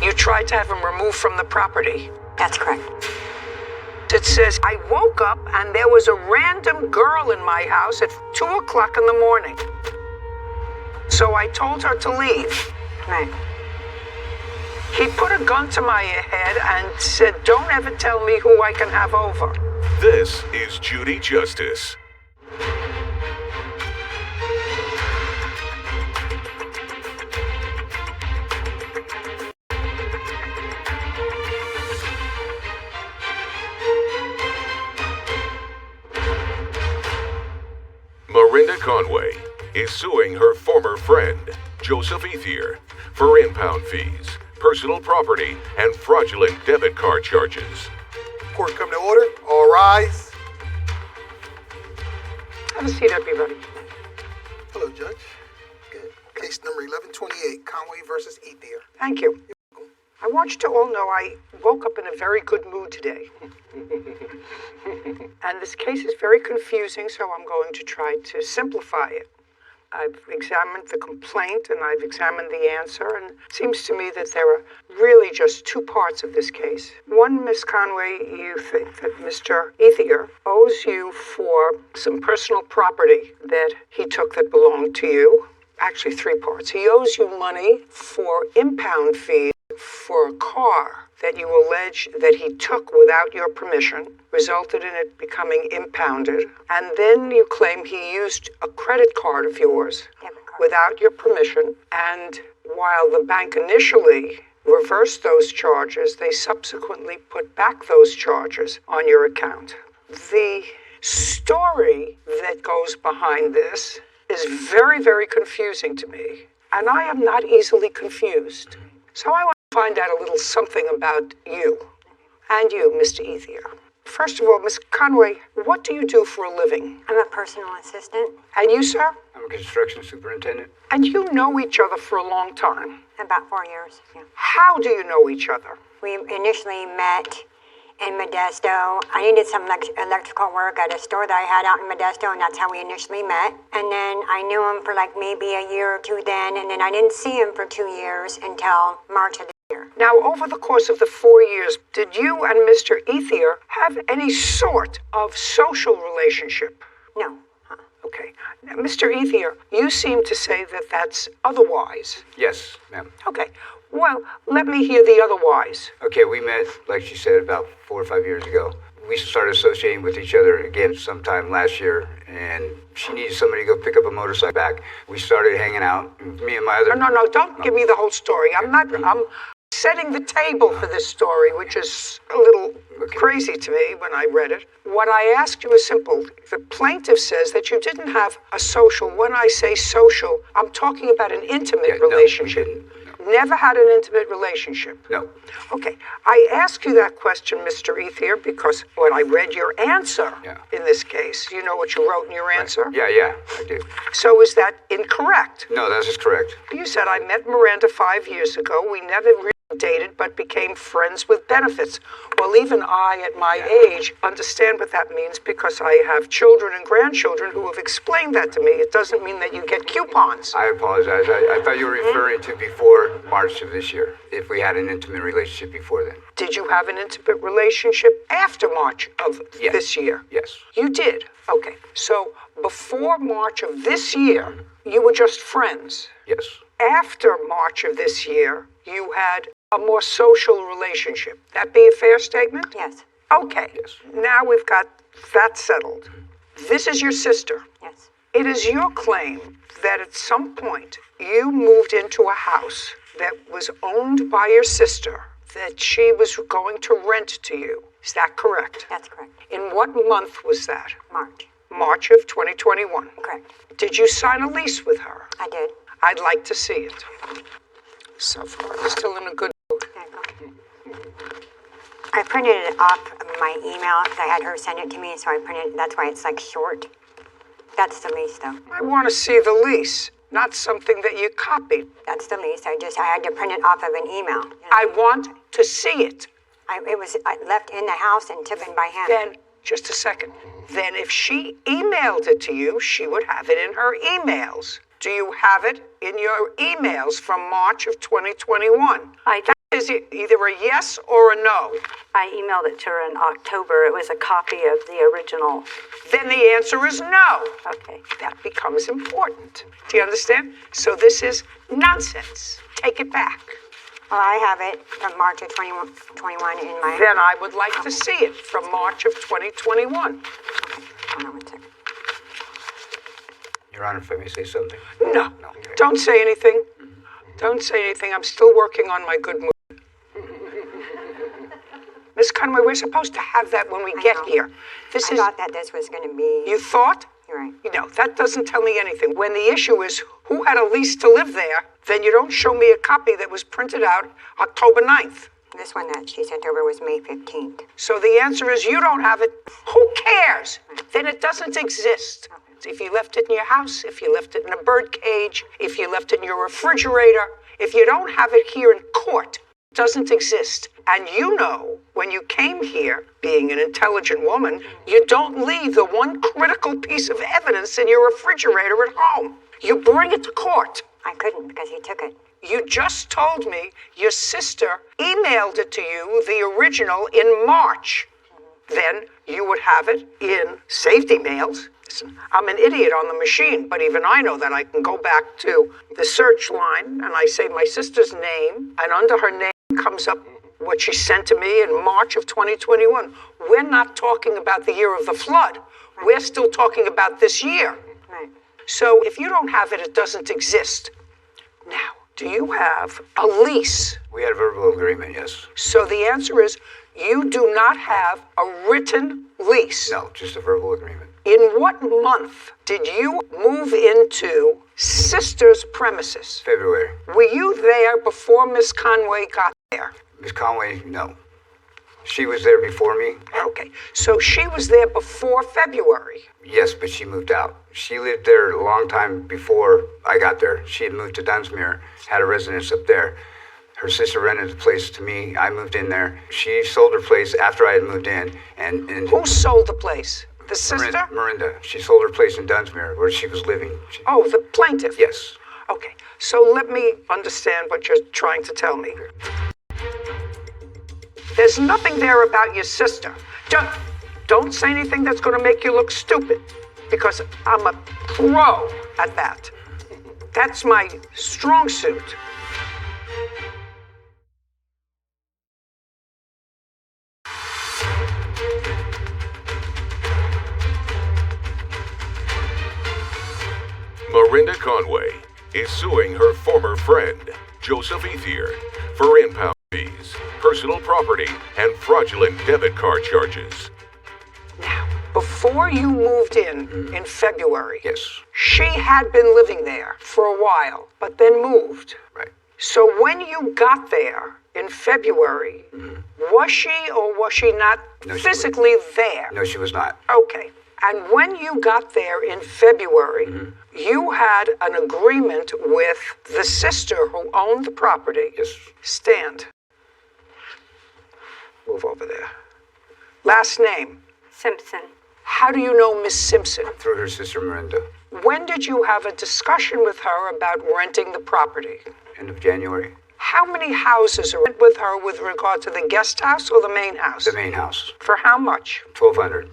You tried to have him removed from the property. That's correct. It says, I woke up and there was a random girl in my house at 2 o'clock in the morning. So I told her to leave. Right. He put a gun to my head and said, don't ever tell me who I can have over. This is Judy Justice. Miranda Conway is suing her former friend, Joseph Ethier, for impound fees, personal property, and fraudulent debit card charges. Court come to order. All rise. Have a seat, everybody. Hello, Judge. Good. Case number 1128, Conway versus Ethier. Thank you. I want you to all know I woke up in a very good mood today. And this case is very confusing, so I'm going to try to simplify it. I've examined the complaint and I've examined the answer, and it seems to me that there are really just two parts of this case. One, Miss Conway, you think that Mr. Ethier owes you for some personal property that he took that belonged to you. Actually, three parts. He owes you money for impound fees for a car that you allege that he took without your permission, resulted in it becoming impounded, and then you claim he used a credit card of yours without your permission, and while the bank initially reversed those charges, they subsequently put back those charges on your account. The story that goes behind this is very, very confusing to me, and I am not easily confused. So I want to find out a little something about you, and you, Mr. Ethier. First of all, Miss Conway, what do you do for a living? I'm a personal assistant. And you, sir? I'm a construction superintendent. And you know each other for a long time? About 4 years, yeah. How do you know each other? We initially met in Modesto. I needed some electrical work at a store that I had out in Modesto, and that's how we initially met. And then I knew him for like maybe a year or two then, and then I didn't see him for 2 years until March of the year. Now, over the course of the 4 years, did you and Mr. Ethier have any sort of social relationship? No. Okay. Now, Mr. Ethier, you seem to say that that's otherwise. Yes, ma'am. Okay. Well, let me hear the otherwise. Okay, we met, like she said, about 4 or 5 years ago. We started associating with each other again sometime last year, and she needed somebody to go pick up a motorcycle back. We started hanging out, me and my other... No, don't give me the whole story. I'm setting the table for this story, which is a little crazy to me when I read it. What I asked you is simple. The plaintiff says that you didn't have a social. When I say social, I'm talking about an intimate relationship. No. Never had an intimate relationship? No. Okay. I ask you that question, Mr. Ethier, because when I read your answer in this case, you know what you wrote in your answer? Yeah, I do. So is that incorrect? No, that is correct. You said, I met Miranda 5 years ago. We never really dated, but became friends with benefits. Well, even I, at my age, understand what that means because I have children and grandchildren who have explained that to me. It doesn't mean that you get coupons. I apologize. I thought you were referring to before March of this year, if we had an intimate relationship before then. Did you have an intimate relationship after March of this year? Yes. You did? Okay. So before March of this year, you were just friends? Yes. After March of this year, you had a more social relationship. That be a fair statement? Yes. Okay. Yes. Now we've got that settled. This is your sister. Yes. It is your claim that at some point you moved into a house that was owned by your sister, that she was going to rent to you. Is that correct? That's correct. In what month was that? March. March of 2021. Correct. Did you sign a lease with her? I did. I'd like to see it. So far, you're still in a good mood. I printed it off my email because I had her send it to me, so I printed it. That's why it's like short. That's the lease, though. I want to see the lease, not something that you copied. That's the lease. I had to print it off of an email. I want to see it. It was left in the house and taken by hand. Then, just a second. Then if she emailed it to you, she would have it in her emails. Do you have it in your emails from March of 2021? That is either a yes or a no. I emailed it to her in October. It was a copy of the original. Then the answer is no. Okay. That becomes important. Do you understand? So this is nonsense. Take it back. Well, I have it from March of 2021 in my... Then I would like to see it from March of 2021. Hold on 1 second. Your Honor, if I may say something? No. Don't say anything. Don't say anything. I'm still working on my good mood. Miss Conway, we're supposed to have that when we get here. I thought that this was going to be... You thought? You're right. You know, that doesn't tell me anything. When the issue is who had a lease to live there, then you don't show me a copy that was printed out October 9th. This one that she sent over was May 15th. So the answer is you don't have it. Who cares? Then it doesn't exist. If you left it in your house, if you left it in a bird cage, if you left it in your refrigerator, if you don't have it here in court, it doesn't exist. And you know, when you came here, being an intelligent woman, you don't leave the one critical piece of evidence in your refrigerator at home. You bring it to court. I couldn't because he took it. You just told me your sister emailed it to you, the original, in March. Then you would have it in safety mails. Listen, I'm an idiot on the machine, but even I know that I can go back to the search line and I say my sister's name, and under her name comes up what she sent to me in March of 2021. We're not talking about the year of the flood. We're still talking about this year. Right. So if you don't have it, it doesn't exist. Now, do you have a lease? We had a verbal agreement, yes. So the answer is you do not have a written lease. No, just a verbal agreement. In what month did you move into Sister's premises? February. Were you there before Miss Conway got there? Miss Conway, no. She was there before me. Okay, so she was there before February. Yes, but she moved out. She lived there a long time before I got there. She had moved to Dunsmuir, had a residence up there. Her sister rented the place to me. I moved in there. She sold her place after I had moved in. And who sold the place? The sister? Miranda. She sold her place in Dunsmuir where she was living. Oh, the plaintiff? Yes. Okay, so let me understand what you're trying to tell me. There's nothing there about your sister. Don't say anything that's going to make you look stupid, because I'm a pro at that. That's my strong suit. Miranda Conway is suing her former friend, Joseph Ethier, for impound fees, personal property, and fraudulent debit card charges. Now, before you moved in February, yes, she had been living there for a while, but then moved. Right. So when you got there in February, was she or was she not physically there? No, she was not. Okay. And when you got there in February, you had an agreement with the sister who owned the property. Yes. Stand. Move over there. Last name? Simpson. How do you know Miss Simpson? Through her sister Miranda. When did you have a discussion with her about renting the property? End of January. How many houses are with her with regard to the guest house or the main house? The main house. For how much? $1,200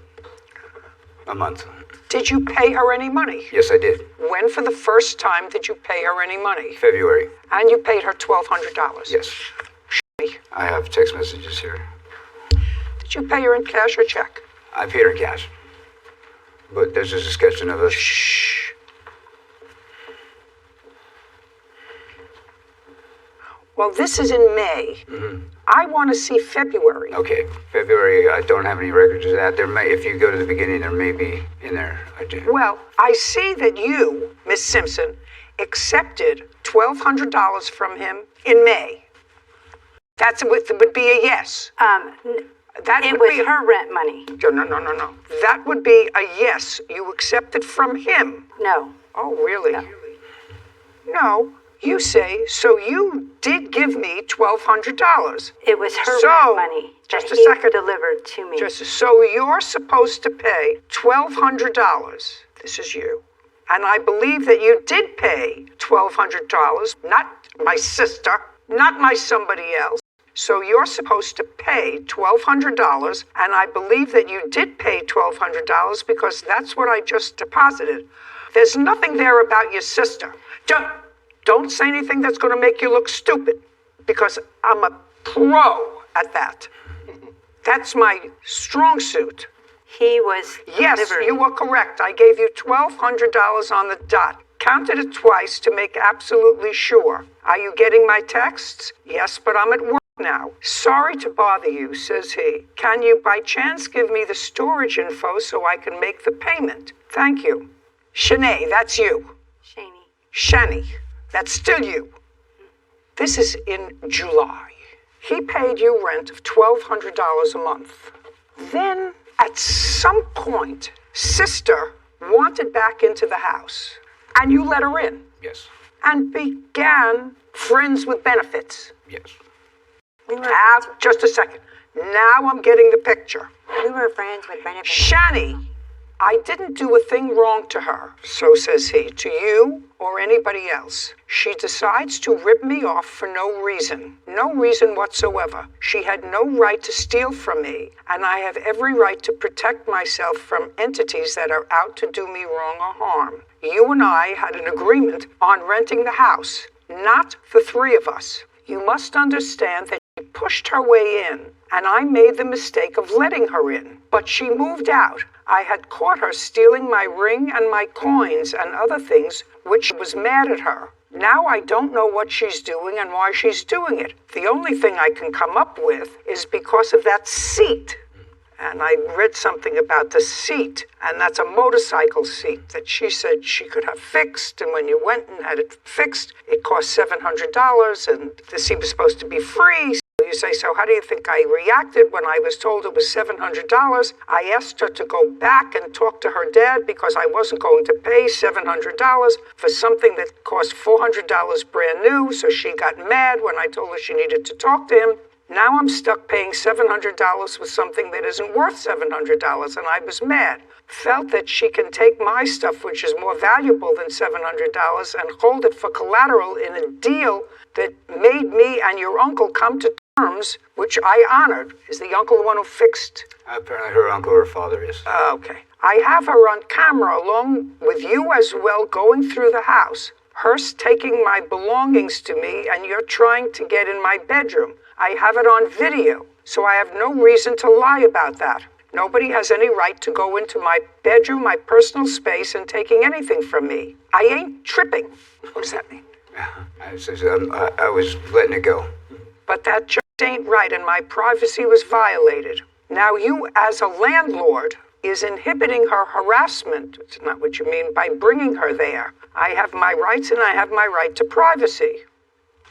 a month. Did you pay her any money? Yes, I did. When for the first time did you pay her any money? February. And you paid her $1,200? Yes. I have text messages here. Did you pay her in cash or check? I paid her in cash. But there's a discussion of us. Shh. Well, this is in May. I want to see February. Okay, February, I don't have any records of that. There may, if you go to the beginning, there may be in there. I do. Well, I see that you, Miss Simpson, accepted $1,200 from him in May. That would be a yes. It was her rent money. No. That would be a yes. You accepted from him. No. Oh, really? No. You say, so you did give me $1,200. It was her rent money just that a second. delivered to me. So you're supposed to pay $1,200. This is you. And I believe that you did pay $1,200, not my sister, not my somebody else. So you're supposed to pay $1,200, and I believe that you did pay $1,200 because that's what I just deposited. There's nothing there about your sister. Don't say anything that's going to make you look stupid, because I'm a pro at that. That's my strong suit. He was Yes, delivered. you were correct. I gave you $1,200 on the dot. Counted it twice to make absolutely sure. Are you getting my texts? Yes, but I'm at work now. Sorry to bother you, says he. Can you by chance give me the storage info so I can make the payment? Thank you. Shanae, that's you. Shani, that's still you. This is in July. He paid you rent of $1,200 a month. Then, at some point, sister wanted back into the house, and you let her in. Yes. And began friends with benefits. Yes. Now, just a second. Now I'm getting the picture. We were friends with benefits. Shani, I didn't do a thing wrong to her, so says he, to you or anybody else. She decides to rip me off for no reason whatsoever. She had no right to steal from me, and I have every right to protect myself from entities that are out to do me wrong or harm. You and I had an agreement on renting the house, not the three of us. You must understand that She pushed her way in, and I made the mistake of letting her in. But she moved out. I had caught her stealing my ring and my coins and other things, which was mad at her. Now I don't know what she's doing and why she's doing it. The only thing I can come up with is because of that seat. And I read something about the seat, and that's a motorcycle seat that she said she could have fixed, and when you went and had it fixed, it cost $700, and the seat was supposed to be free. So you say, so how do you think I reacted when I was told it was $700? I asked her to go back and talk to her dad because I wasn't going to pay $700 for something that cost $400 brand new, so she got mad when I told her she needed to talk to him. Now I'm stuck paying $700 for something that isn't worth $700, and I was mad. Felt that she can take my stuff, which is more valuable than $700, and hold it for collateral in a deal that made me and your uncle come to terms, which I honored. Is the uncle the one who fixed? Apparently her uncle or father is. Okay. I have her on camera along with you as well going through the house. Her taking my belongings to me, and you're trying to get in my bedroom. I have it on video, so I have no reason to lie about that. Nobody has any right to go into my bedroom, my personal space, and taking anything from me. I ain't tripping. What does that mean? I was letting it go. But that just ain't right, and my privacy was violated. Now you, as a landlord, is inhibiting her harassment. It's not what you mean by bringing her there. I have my rights, and I have my right to privacy.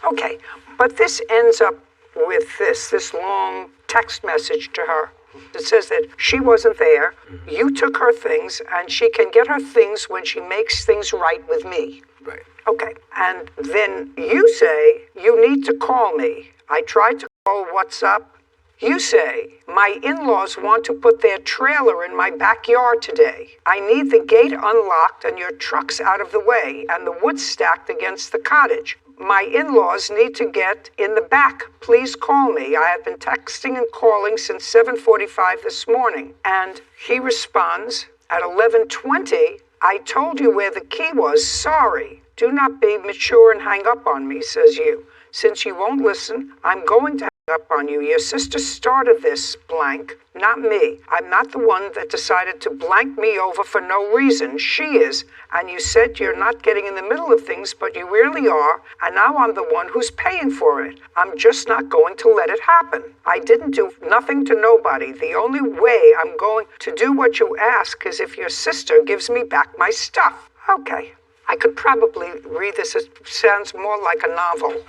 Okay, but this ends up with this long text message to her. It says that she wasn't there, you took her things, and she can get her things when she makes things right with me. Right. Okay, and then you say, you need to call me. I tried to call what's up. You say, my in-laws want to put their trailer in my backyard today. I need the gate unlocked and your trucks out of the way and the wood stacked against the cottage. My in-laws need to get in the back. Please call me. I have been texting and calling since 7:45 this morning. And he responds at 11:20, I told you where the key was. Sorry. Do not be mature and hang up on me, says you. Since you won't listen, I'm going to hang up on you. Your sister started this blank, not me. I'm not the one that decided to blank me over for no reason. She is. And you said you're not getting in the middle of things, but you really are. And now I'm the one who's paying for it. I'm just not going to let it happen. I didn't do nothing to nobody. The only way I'm going to do what you ask is if your sister gives me back my stuff. Okay. I could probably read this. It sounds more like a novel.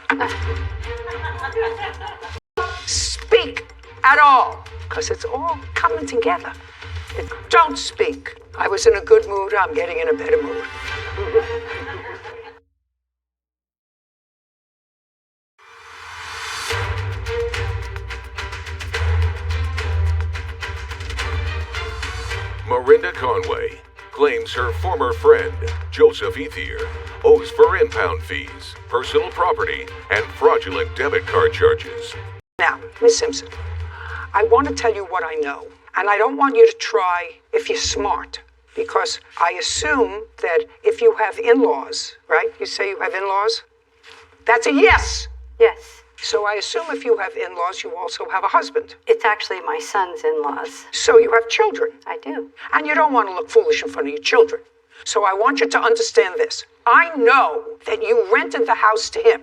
Speak at all, because it's all coming together. Don't speak. I was in a good mood. I'm getting in a better mood. Marinda Conway claims her former friend, Joseph Ethier, owes for impound fees, personal property, and fraudulent debit card charges. Now, Miss Simpson, I want to tell you what I know, and I don't want you to try if you're smart, because I assume that if you have in-laws, right? You say you have in-laws? That's a yes. Yes. So I assume if you have in-laws, you also have a husband. It's actually my son's in-laws. So you have children. I do. And you don't want to look foolish in front of your children. So I want you to understand this. I know that you rented the house to him.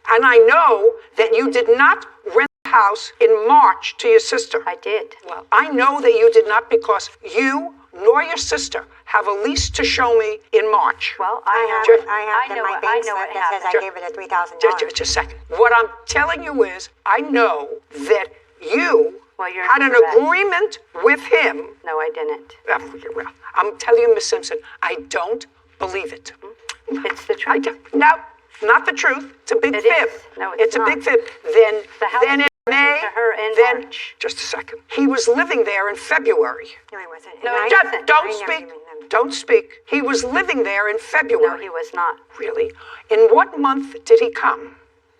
And I know that you did not rent the house in March to your sister. I did. Well, I know that you did not because you nor your sister have a lease to show me in March. Well, I have my bank slip that says I gave it a $3,000. Just a second. What I'm telling you is, I know that you had an agreement with him. No, I didn't. Well, I'm telling you, Miss Simpson, I don't believe it. It's the truth. No, not the truth. It's a big fib. Is. No, it's not. A big fib. Then in May, to her in March. Just a second. He was living there in February. No, he wasn't. No, he wasn't. Don't speak. Don't speak. He was living there in February. No, he was not. Really? In what month did he come?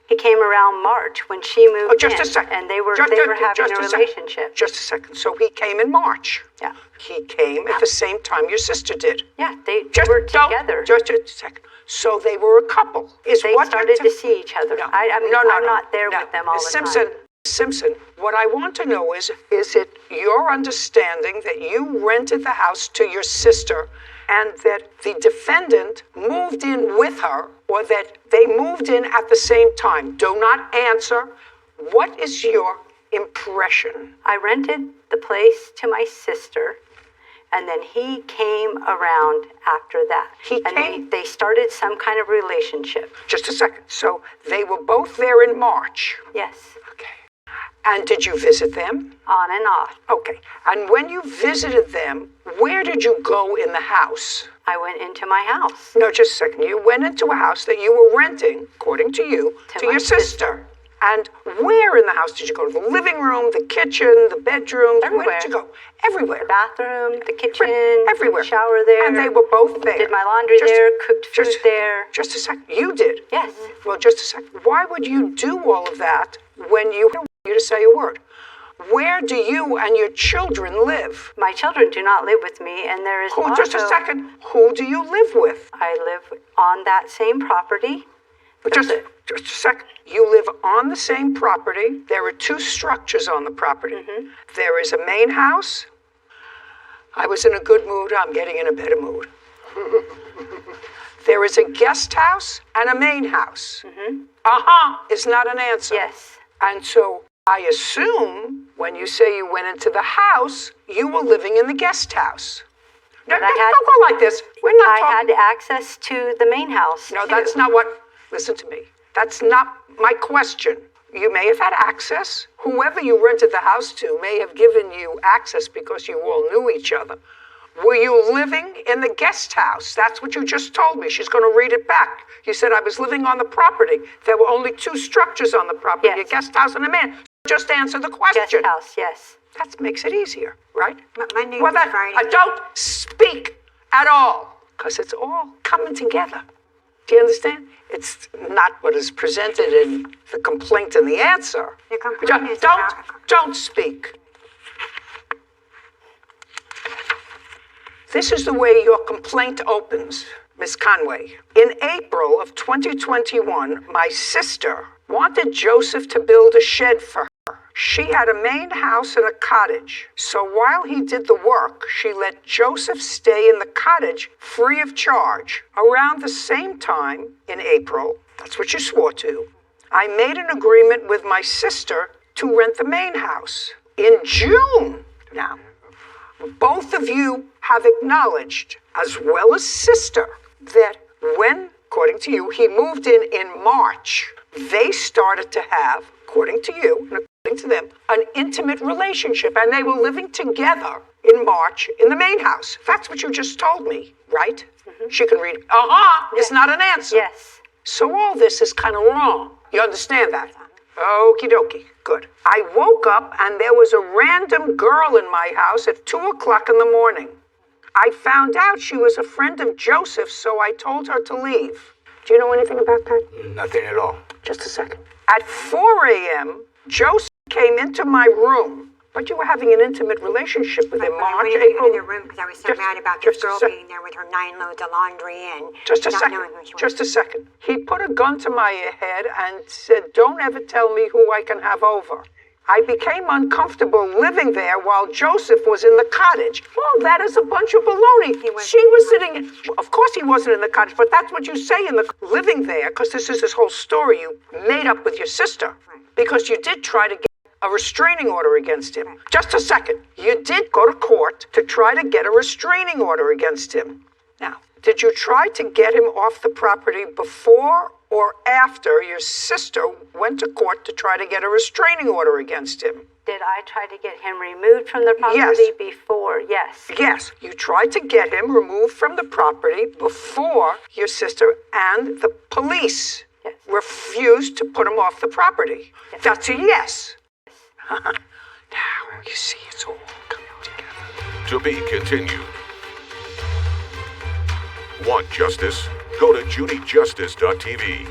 He came around March when she moved just in. A second. And they were having a relationship. Just a second. So he came in March. Yeah. He came at the same time your sister did. Yeah, they were together. Just a second. So they were a couple. They started to see each other. No, I'm not there with them all the Simpson, time. Simpson, what I want to know is it your understanding that you rented the house to your sister and that the defendant moved in with her, or that they moved in at the same time? Do not answer. What is your impression? I rented the place to my sister, and then he came around after that. They started some kind of relationship. Just a second. So they were both there in March. Yes. Okay. And did you visit them? On and off. Okay. And when you visited them, where did you go in the house? I went into my house. No, just a second. You went into a house that you were renting, according to you, to your sister. And where in the house did you go? To the living room, the kitchen, the bedroom? Everywhere. Where did you go? Everywhere. The bathroom, the kitchen, everywhere. Shower there. And they were both there. Did my laundry there, cooked food there. Just a second. You did? Yes. Well, just a second. Why would you do all of that when you don't want you to say a word? Where do you and your children live? My children do not live with me, and there is also... Just a second. Who do you live with? I live on that same property. Just a second. You live on the same property. There are two structures on the property. Mm-hmm. There is a main house. I was in a good mood. I'm getting in a better mood. There is a guest house and a main house. Mm-hmm. Is not an answer. Yes. And so I assume when you say you went into the house, you were living in the guest house. No, don't go like this. We're not talking. I had access to the main house. No, that's not what... Listen to me. That's not my question. You may have had access. Whoever you rented the house to may have given you access because you all knew each other. Were you living in the guest house? That's what you just told me. She's going to read it back. You said I was living on the property. There were only two structures on the property, a guest house and a man. Just answer the question. Guest house, yes. That makes it easier, right? My name is Friday. Don't speak at all, because it's all coming together. Do you understand? It's not what is presented in the complaint and the answer. The complaint is don't speak. This is the way your complaint opens, Miss Conway. In April of 2021, my sister wanted Joseph to build a shed for her. She had a main house and a cottage. So while he did the work, she let Joseph stay in the cottage free of charge. Around the same time, in April, that's what you swore to, I made an agreement with my sister to rent the main house. In June, now, both of you have acknowledged, as well as sister, that when, according to you, he moved in March, they started to have, according to you, and according to them, an intimate relationship, and they were living together in March in the main house. That's what you just told me, right? Mm-hmm. She can read, is not an answer. Yes. So all this is kind of wrong. You understand that? Okie dokie. Good. I woke up and there was a random girl in my house at 2 o'clock in the morning. I found out she was a friend of Joseph's, so I told her to leave. Do you know anything about that? Nothing at all. Just a second. At 4 a.m., Joseph came into my room, but you were having an intimate relationship with him March, April. I went in the room because I was so mad about this girl being there with her 9 loads of laundry and Just a not second. knowing who she was. Just a second. He put a gun to my head and said, "Don't ever tell me who I can have over." I became uncomfortable living there while Joseph was in the cottage. Well, that is a bunch of baloney. She was sitting, of course he wasn't in the cottage, but that's what you say in the living there, because this is this whole story you made up with your sister. Because you did try to get a restraining order against him. Just a second. You did go to court to try to get a restraining order against him. Now, did you try to get him off the property before or after your sister went to court to try to get a restraining order against him? Did I try to get him removed from the property before? Yes. Yes, you tried to get him removed from the property before your sister and the police refused to put him off the property. Yes. That's a yes. Now, you see, it's all coming together. To be continued. Want justice? Go to judyjustice.tv.